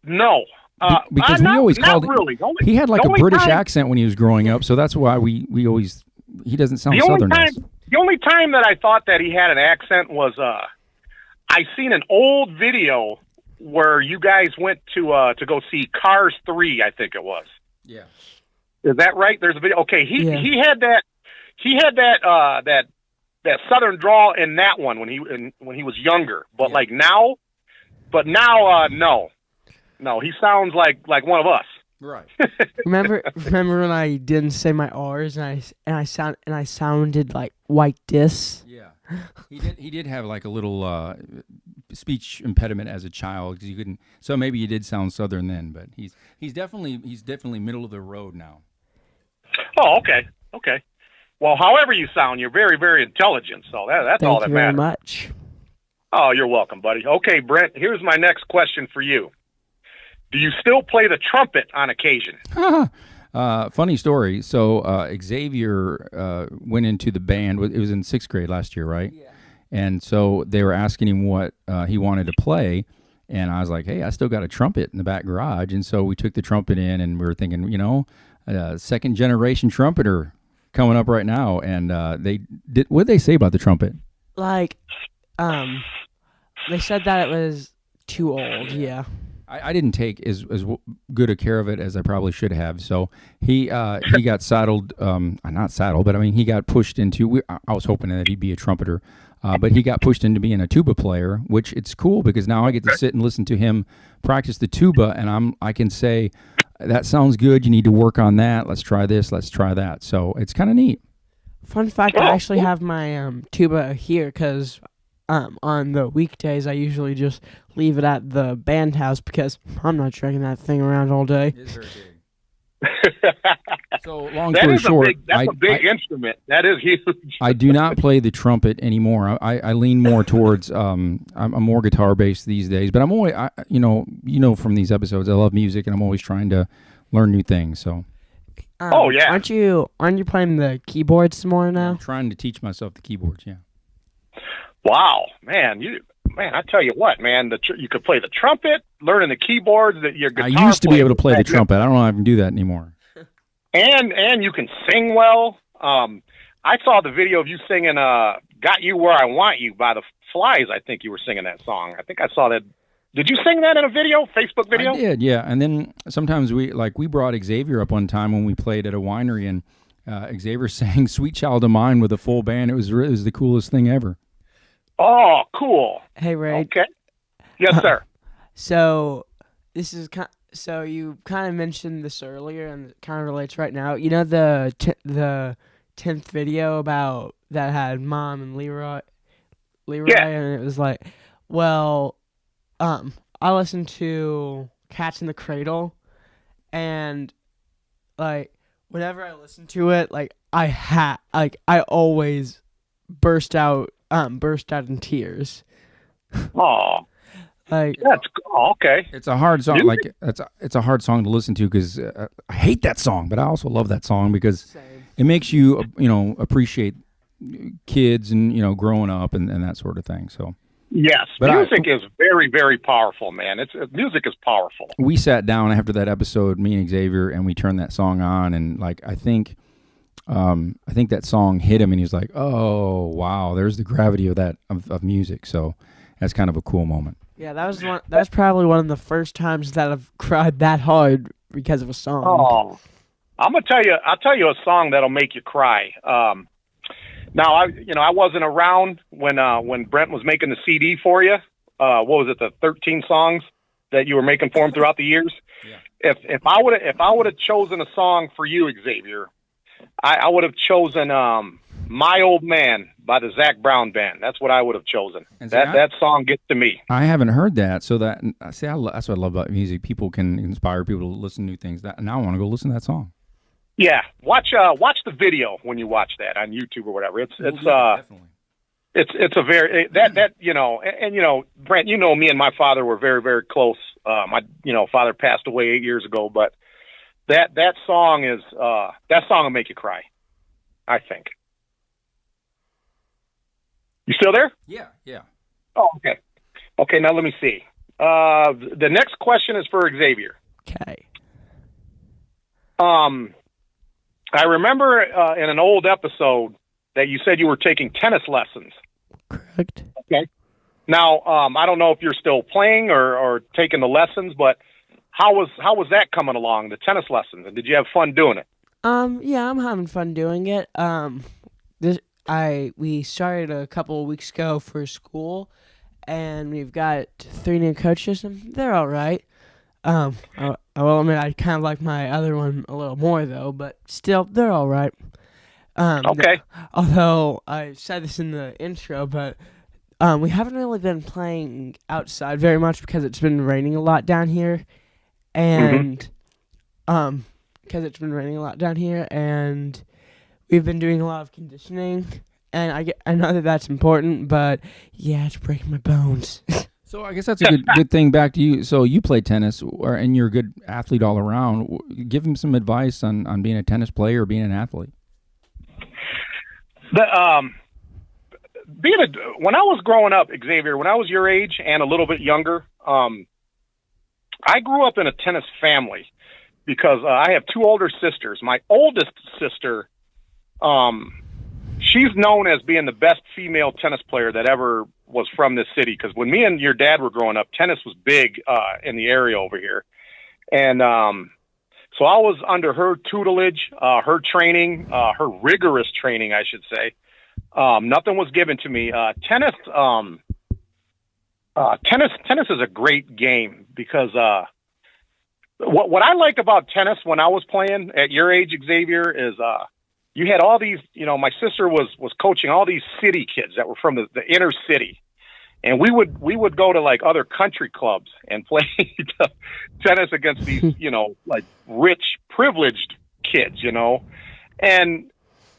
No. Because we always called it. Really. He had like a British accent when he was growing up, so that's why we always. He doesn't sound Southern. The only time that I thought that he had an accent was I seen an old video where you guys went to go see Cars 3, I think it was. Yeah. Is that right? There's a video. Okay, he had that Southern drawl in that one when he was younger. But now no, he sounds like one of us. Right. Remember when I didn't say my R's and I sounded like White Dis? Yeah. He did have like a little speech impediment as a child because he couldn't. So maybe he did sound Southern then, but he's definitely middle of the road now. Oh, okay. Well, however you sound, you're very, very intelligent. So that's all that matters. Thank you very much. Oh, you're welcome, buddy. Okay, Brent. Here's my next question for you. Do you still play the trumpet on occasion? Funny story. So Xavier went into the band. It was in 6th grade last year, right? Yeah. And so they were asking him what he wanted to play. And I was like, hey, I still got a trumpet in the back garage. And so we took the trumpet in and we were thinking, second generation trumpeter coming up right now. And they did. What did they say about the trumpet? Like, they said that it was too old. Yeah. I didn't take as good a care of it as I probably should have. So he got saddled, not saddled, but I mean he got pushed into. I was hoping that he'd be a trumpeter, but he got pushed into being a tuba player, which it's cool because now I get to sit and listen to him practice the tuba, and I can say that sounds good. You need to work on that. Let's try this. Let's try that. So it's kind of neat. Fun fact: I actually have my tuba here because. On the weekdays, I usually just leave it at the band house because I'm not dragging that thing around all day. It is very big. So, long story short, that's a big instrument. That is huge. I do not play the trumpet anymore. I lean more towards. I'm more guitar based these days, but I'm always, from these episodes, I love music and I'm always trying to learn new things. So. Oh yeah. Aren't you playing the keyboards more now? I'm trying to teach myself the keyboards. Yeah. Wow, man! I tell you what, man, you could play the trumpet, learning the keyboards. Your guitar. I used to be able to play the trumpet. I don't know if I can do that anymore. And you can sing well. I saw the video of you singing "Got You Where I Want You" by the Flies. I think you were singing that song. I think I saw that. Did you sing that in a video, Facebook video? I did, yeah. And then sometimes we brought Xavier up one time when we played at a winery, and Xavier sang "Sweet Child of Mine" with a full band. It was the coolest thing ever. Oh, cool. Hey, Ray. Okay. Yes, sir. So this is so you kind of mentioned this earlier, and it kind of relates right now. You know the 10th video about that had Mom and Leroy, yeah. And it was like, well, I listened to Cats in the Cradle, and like whenever I listen to it, like I always burst out in tears. Oh, like that's okay. It's a hard song. Like it's a hard song to listen to because I hate that song, but I also love that song because it makes you appreciate kids and growing up and that sort of thing. So yes, but music is very, very powerful, man. Music is powerful. We sat down after that episode, me and Xavier, and we turned that song on, and like I think that song hit him, and he was like, "Oh, wow! There's the gravity of that of music." So that's kind of a cool moment. Yeah, that was probably one of the first times that I've cried that hard because of a song. Oh, I'll tell you a song that'll make you cry. Now I wasn't around when Brent was making the CD for you. What was it? The 13 songs that you were making for him throughout the years. Yeah. If I would have chosen a song for you, Xavier. I would have chosen "My Old Man" by the Zac Brown Band. That's what I would have chosen. That song gets to me. I haven't heard that, so that's what I love about music. People can inspire people to listen to new things. Now I want to go listen to that song. Yeah, watch the video when you watch that on YouTube or whatever. It's it's a very that Brent, me and my father were very, very close. My father passed away 8 years ago, but that song will make you cry, I think. You still there? Yeah. Oh, okay. Okay, now let me see. The next question is for Xavier. Okay. I remember in an old episode that you said you were taking tennis lessons. Correct. Okay. Now, I don't know if you're still playing or taking the lessons, but how was that coming along, the tennis lessons? And did you have fun doing it? Yeah, I'm having fun doing it. We started a couple of weeks ago for school, and we've got 3 new coaches, and they're all right. I will admit I kind of like my other one a little more though, but still they're all right. Okay. Although I said this in the intro, but we haven't really been playing outside very much because it's been raining a lot down here, and we've been doing a lot of conditioning, and I know that that's important, but yeah, it's breaking my bones. So I guess that's a good thing. Back to you. So you play tennis, and you're a good athlete all around. Give him some advice on being a tennis player or being an athlete. When I was growing up, Xavier, when I was your age and a little bit younger, I grew up in a tennis family because I have 2 older sisters. My oldest sister, she's known as being the best female tennis player that ever was from this city. Because when me and your dad were growing up, tennis was big in the area over here. And so I was under her tutelage, her training, her rigorous training, I should say. Nothing was given to me. Tennis is a great game because what I liked about tennis when I was playing at your age, Xavier, is you had all these, my sister was coaching all these city kids that were from the inner city. And we would go to like other country clubs and play tennis against these, like rich, privileged kids, and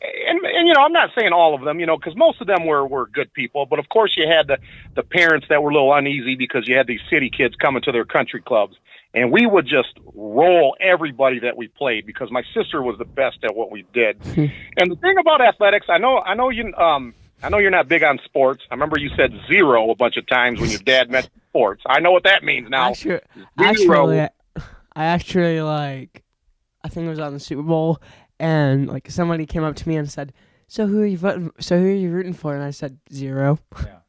I'm not saying all of them, because most of them were good people. But of course you had the parents that were a little uneasy because you had these city kids coming to their country clubs. And we would just roll everybody that we played because my sister was the best at what we did. And the thing about athletics, I know you're not big on sports. I remember you said 0 a bunch of times when your dad mentioned sports. I know what that means now. Actually, I think it was on the Super Bowl, and like somebody came up to me and said, "So who are you rooting for?" And I said 0. Yeah.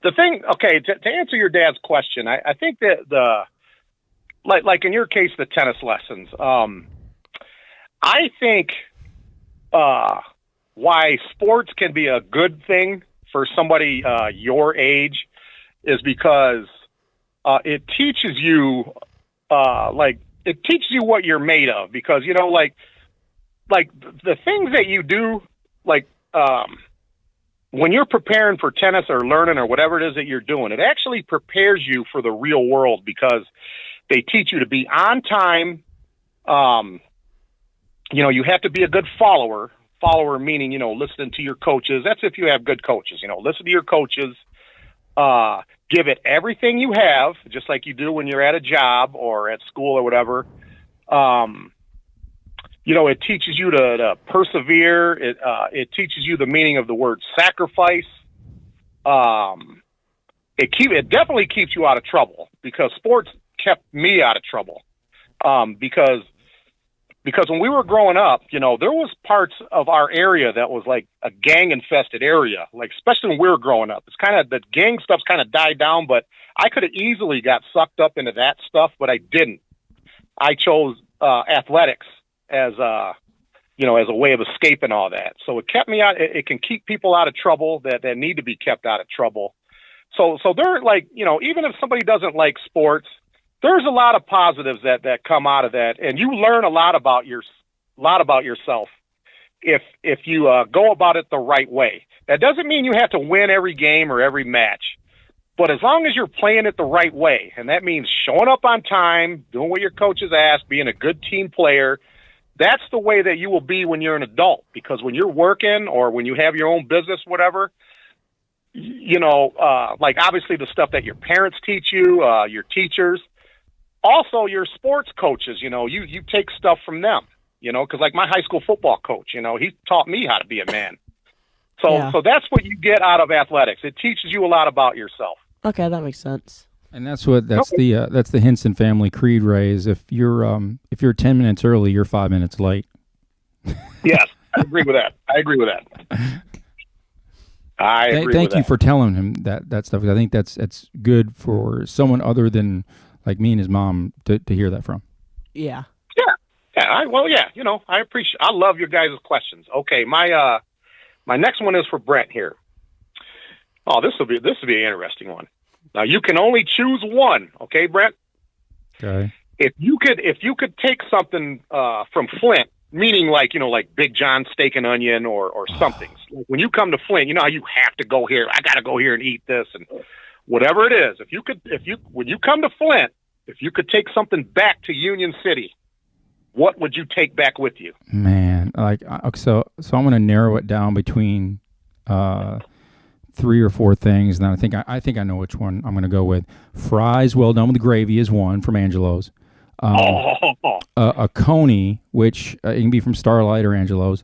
The thing, okay, to answer your dad's question, I think that like in your case, the tennis lessons, I think why sports can be a good thing for somebody your age is because it teaches you what you're made of, because like the things that you do, like when you're preparing for tennis or learning or whatever it is that you're doing, it actually prepares you for the real world because they teach you to be on time. You have to be a good follower meaning, listening to your coaches. That's if you have good coaches, listen to your coaches, give it everything you have, just like you do when you're at a job or at school or whatever. It teaches you to persevere. It teaches you the meaning of the word sacrifice. It definitely keeps you out of trouble, because sports kept me out of trouble. Because when we were growing up, there was parts of our area that was like a gang infested area, like especially when we were growing up. It's kind of, the gang stuff's kind of died down, but I could have easily got sucked up into that stuff, but I didn't. I chose athletics as a way of escaping all that. So it kept me out. It can keep people out of trouble that need to be kept out of trouble. So they're like, even if somebody doesn't like sports, there's a lot of positives that come out of that, and you learn a lot about yourself if you go about it the right way. That doesn't mean you have to win every game or every match, but as long as you're playing it the right way, and that means showing up on time, doing what your coaches ask, being a good team player, that's the way that you will be when you're an adult. Because when you're working or when you have your own business, whatever, like obviously the stuff that your parents teach you, your teachers, also your sports coaches, you take stuff from them, because like my high school football coach, he taught me how to be a man. So that's what you get out of athletics. It teaches you a lot about yourself. Okay, that makes sense. And that's the Hinson family creed, Ray, is if you're 10 minutes early, you're 5 minutes late. Yes, I agree with that. Thank you for telling him that stuff. I think that's good for someone other than like me and his mom to hear that from. Yeah. I appreciate. I love your guys' questions. Okay, my next one is for Brent here. Oh, this will be an interesting one. Now you can only choose one. Okay, Brent. Okay. If you could take something from Flint, meaning like Big John steak and onion or something. Like when you come to Flint, you know how you have to go here. I got to go here and eat this and whatever it is. When you come to Flint, if you could take something back to Union City, what would you take back with you? Man, so I'm going to narrow it down between 3 or 4 things, and then I think I know which one I'm going to go with. Fries, well done with the gravy, is one from Angelo's. A coney, which it can be from Starlight or Angelo's.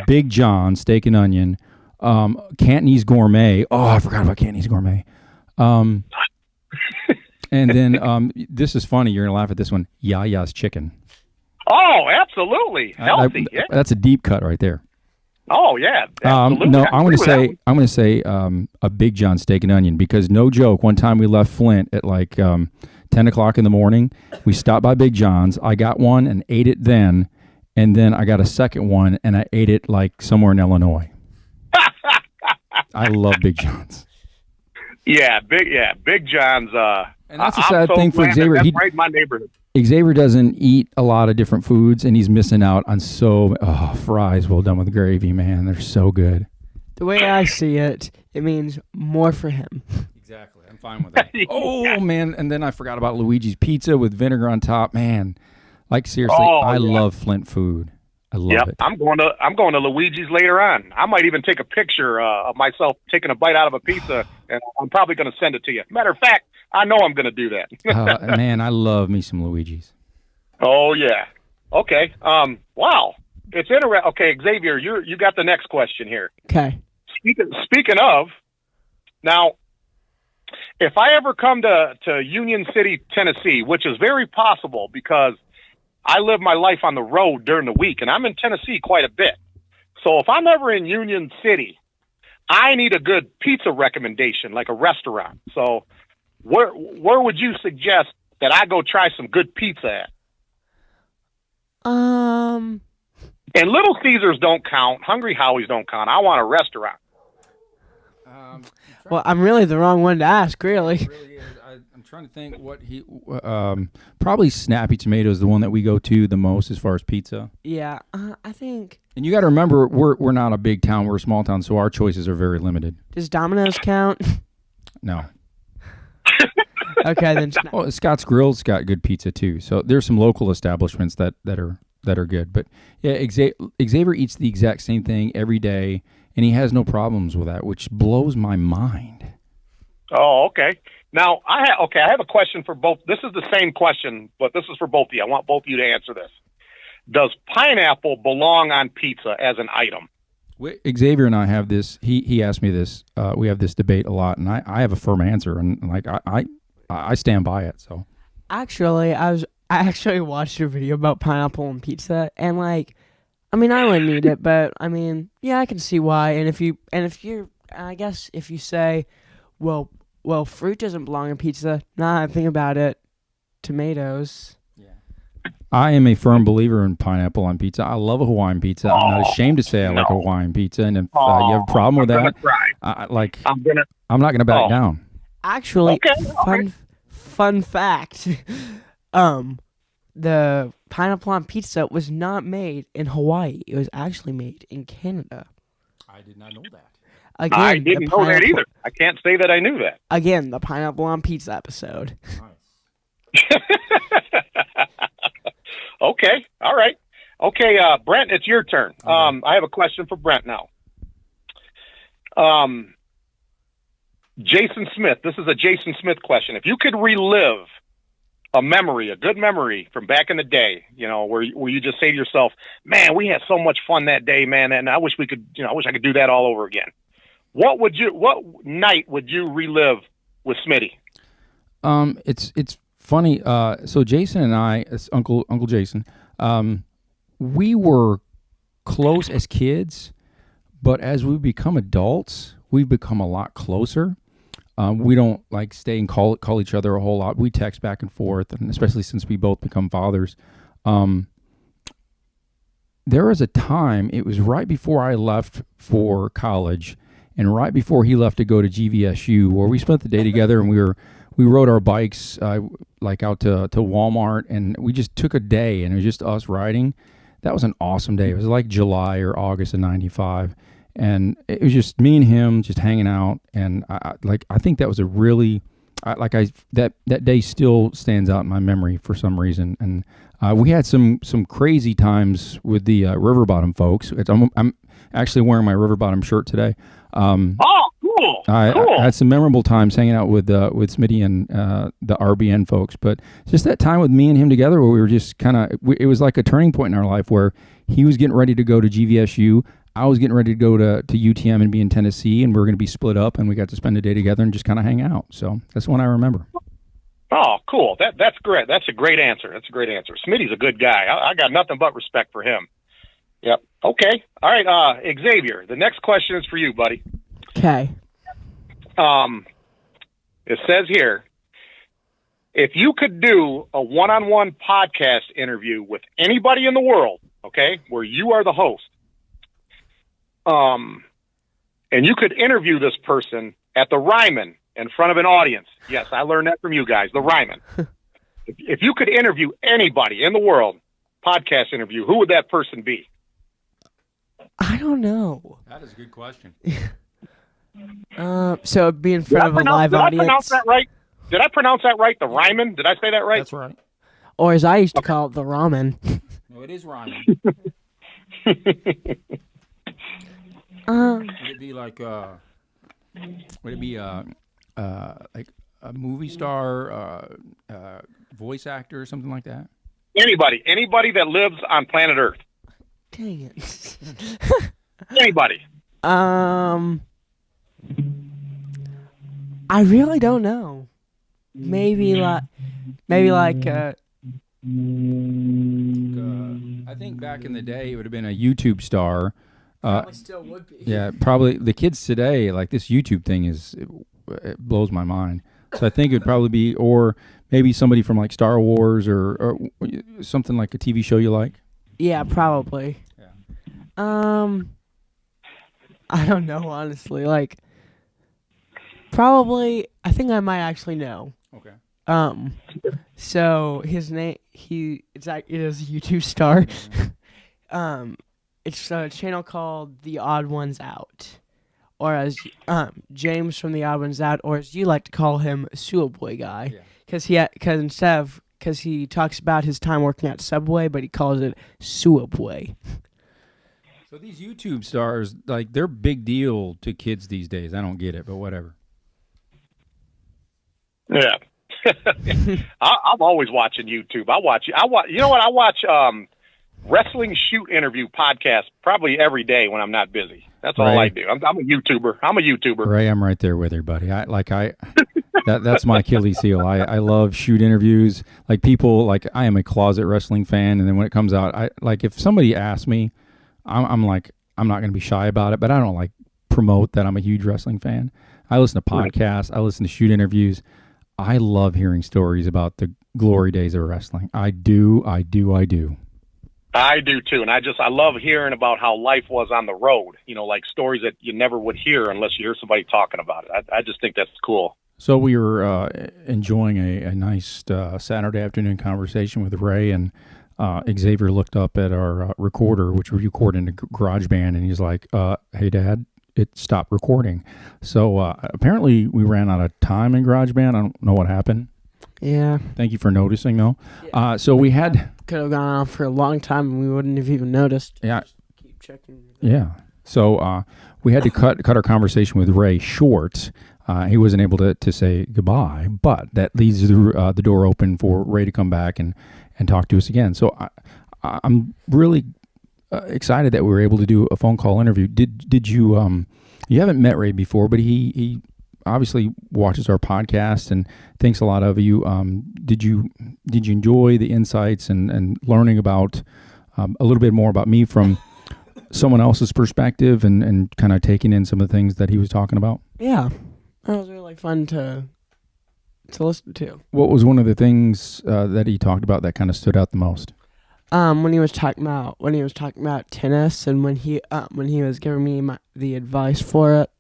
Big John steak and onion. Cantonese gourmet. Oh, I forgot about Cantonese gourmet. And then this is funny. You're gonna laugh at this one. Yaya's chicken. Oh, absolutely healthy. Yeah. That's a deep cut right there. Oh yeah. Absolutely. No, I'm gonna say a Big John steak and onion, because no joke. One time we left Flint at like 10 o'clock in the morning. We stopped by Big John's. I got one and ate it then, and then I got a second one and I ate it like somewhere in Illinois. I love Big John's. Yeah, Big John's. And that's a sad thing for Xavier. That's right in my neighborhood. Xavier doesn't eat a lot of different foods, and he's missing out on fries well done with gravy, man. They're so good. The way I see it, it means more for him. Exactly. I'm fine with that. Oh, man. And then I forgot about Luigi's Pizza with vinegar on top. Man, like seriously, I love Flint food. I love it. I'm going to Luigi's later on. I might even take a picture of myself taking a bite out of a pizza, and I'm probably going to send it to you. Matter of fact, I know I'm going to do that. Man, I love me some Luigi's. Oh yeah. Okay. Wow. It's interesting. Okay, Xavier, you got the next question here. Okay. Speaking of, now, if I ever come to Union City, Tennessee, which is very possible because I live my life on the road during the week, and I'm in Tennessee quite a bit. So if I'm ever in Union City, I need a good pizza recommendation, like a restaurant. So where would you suggest that I go try some good pizza at? And Little Caesars don't count. Hungry Howie's don't count. I want a restaurant. Well, I'm really the wrong one to ask, really. I'm trying to think what he probably Snappy Tomato is the one that we go to the most as far as pizza. Yeah, I think. And you got to remember, we're not a big town; we're a small town, so our choices are very limited. Does Domino's count? No. Okay, then. Well, Scott's Grill's got good pizza too. So there's some local establishments that are good. But yeah, Xavier eats the exact same thing every day, and he has no problems with that, which blows my mind. Oh, okay. Now I have a question for both. This is the same question, but this is for both of you. I want both of you to answer this. Does pineapple belong on pizza as an item? Xavier and I have this. He asked me this. We have this debate a lot, and I have a firm answer, and like I stand by it. So actually, I actually watched a video about pineapple on pizza, and like, I mean, I wouldn't eat it, but I mean, yeah, I can see why. And if you're, I guess if you say, well, fruit doesn't belong in pizza. Nah, think about it. Tomatoes. I am a firm believer in pineapple on pizza. I love a Hawaiian pizza. I'm not ashamed to say I like a Hawaiian pizza. And if you have a problem with that, I'm not going to back down. Actually, fun fact, the pineapple on pizza was not made in Hawaii. It was actually made in Canada. I did not know that. Again, I didn't know that either. I can't say that I knew that. Again, the pineapple on pizza episode. Nice. Okay, all right. Okay, Brent, it's your turn. I have a question for Brent now. Jason Smith, this is a Jason Smith question. If you could relive a memory, a good memory from back in the day, where you just say to yourself, man, we had so much fun that day, man, and I wish I could do that all over again. What night would you relive with Smitty? It's funny. So Jason and I, Uncle Jason, we were close as kids, but as we become adults, we've become a lot closer. We don't like stay and call each other a whole lot. We text back and forth, and especially since we both become fathers. There was a time, it was right before I left for college and right before he left to go to GVSU, where we spent the day together, and we rode our bikes like out to Walmart, and we just took a day, and it was just us riding. That was an awesome day. It was like July or August of '95. And it was just me and him just hanging out, and I think that was a really that day still stands out in my memory for some reason. And we had some crazy times with the River Bottom folks. I'm actually wearing my River Bottom shirt today. Cool! I had some memorable times hanging out with Smitty and the RBN folks, but just that time with me and him together, where we were just it was like a turning point in our life, where he was getting ready to go to GVSU. I was getting ready to go to UTM and be in Tennessee, and we were going to be split up, and we got to spend a day together and just kind of hang out. So that's one I remember. Oh, cool. That's great. That's a great answer. Smitty's a good guy. I got nothing but respect for him. Yep. Okay. All right. Xavier, the next question is for you, buddy. Okay. It says here, if you could do a one-on-one podcast interview with anybody in the world, okay, where you are the host, and you could interview this person at the Ryman in front of an audience. Yes, I learned that from you guys, the Ryman. If you could interview anybody in the world, podcast interview, who would that person be? I don't know. That is a good question. So it'd be in front of a live audience. Did I pronounce that right? Did I pronounce that right? The Ryman? Did I say that right? That's right. Or as I used to call it, the ramen. No, it is Ryman. Would it be like like a movie star, voice actor, or something like that? Anybody that lives on planet Earth. Dang it. Anybody. I really don't know. Maybe like I think back in the day it would have been a YouTube star. probably still would be. Yeah, probably the kids today, like this YouTube thing it blows my mind. So I think it would probably be, or maybe somebody from like Star Wars or something like a TV show you like. Yeah, probably. Yeah. I don't know, honestly. Like, probably, I think I might actually know. Okay. So his name, it is a YouTube star. It's a channel called The Odd Ones Out, or as James from The Odd Ones Out, or as you like to call him, Sewer Boy Guy, because he talks about his time working at Subway, but he calls it Sewer Boy. So these YouTube stars, like, they're big deal to kids these days. I don't get it, but whatever. Yeah. I'm always watching YouTube. I watch. You know what? I watch wrestling shoot interview podcast probably every day when I'm not busy. That's all I do. I'm a YouTuber. Ray, I'm right there with you, buddy. That's my Achilles heel. I love shoot interviews. Like, people, like, I am a closet wrestling fan, and then when it comes out, if somebody asks me, I'm like, I'm not going to be shy about it, but I don't like promote that I'm a huge wrestling fan. I listen to podcasts. I listen to shoot interviews. I love hearing stories about the glory days of wrestling. I do. I do too. And I love hearing about how life was on the road, like stories that you never would hear unless you hear somebody talking about it. I just think that's cool. So we were enjoying a nice Saturday afternoon conversation with Ray, and Xavier looked up at our recorder, which we record in GarageBand, and he's like, hey, Dad, it stopped recording. So apparently we ran out of time in GarageBand. I don't know what happened. Yeah. Thank you for noticing, though. So we had... Could have gone on for a long time and we wouldn't have even noticed. Yeah. Just keep checking. Yeah. So we had to cut our conversation with Ray short. He wasn't able to say goodbye, but that leaves the door open for Ray to come back and talk to us again. So I'm really excited that we were able to do a phone call interview. Did you you haven't met Ray before, but he obviously watches our podcast and thinks a lot of you. Did you enjoy the insights and learning about a little bit more about me from someone else's perspective and kind of taking in some of the things that he was talking about? Yeah. That was really fun to listen to. What was one of the things that he talked about that kind of stood out the most? When he was talking about tennis and when he was giving me the advice for it,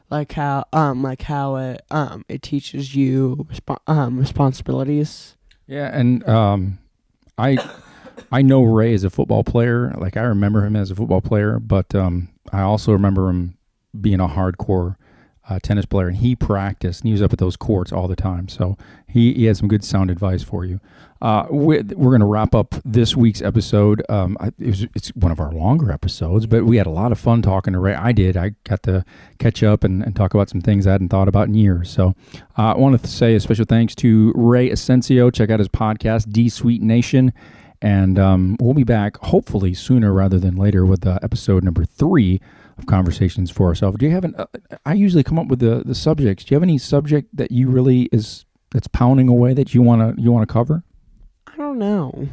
like how it teaches you responsibilities. Yeah, and I know Ray as a football player. Like I remember him as a football player, but I also remember him being a hardcore tennis player, and he practiced and he was up at those courts all the time. So he had some good sound advice for you. We're going to wrap up this week's episode. It's one of our longer episodes, but we had a lot of fun talking to Ray. I got to catch up and talk about some things I hadn't thought about in years. So I wanted to say a special thanks to Ray Ascencio. Check out his podcast, D Sweet Nation. And we'll be back hopefully sooner rather than later with episode number 3 of Conversations for Ourselves. Do you have I usually come up with the subjects. Do you have any subject that you really that's pounding away that you want to cover? I don't know.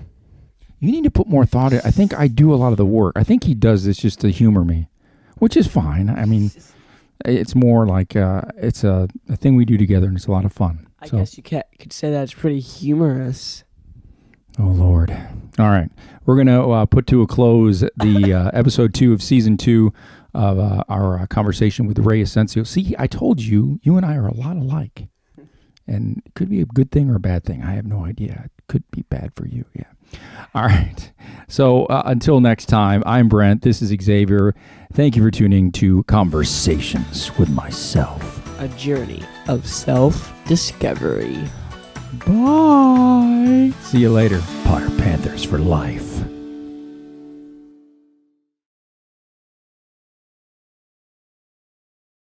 You need to put more thought in. I think I do a lot of the work. I think he does this just to humor me, which is fine. I mean, it's more like it's a thing we do together, and it's a lot of fun. I guess you could say that's pretty humorous. Oh, Lord. All right. We're going to put to a close the episode 2 of season 2 of our conversation with Ray Ascencio. See, I told you and I are a lot alike. And it could be a good thing or a bad thing. I have no idea. It could be bad for you. Yeah. All right. So until next time, I'm Brent. This is Xavier. Thank you for tuning to Conversations with Myself. A journey of self-discovery. Bye. See you later. Potter Panthers for life.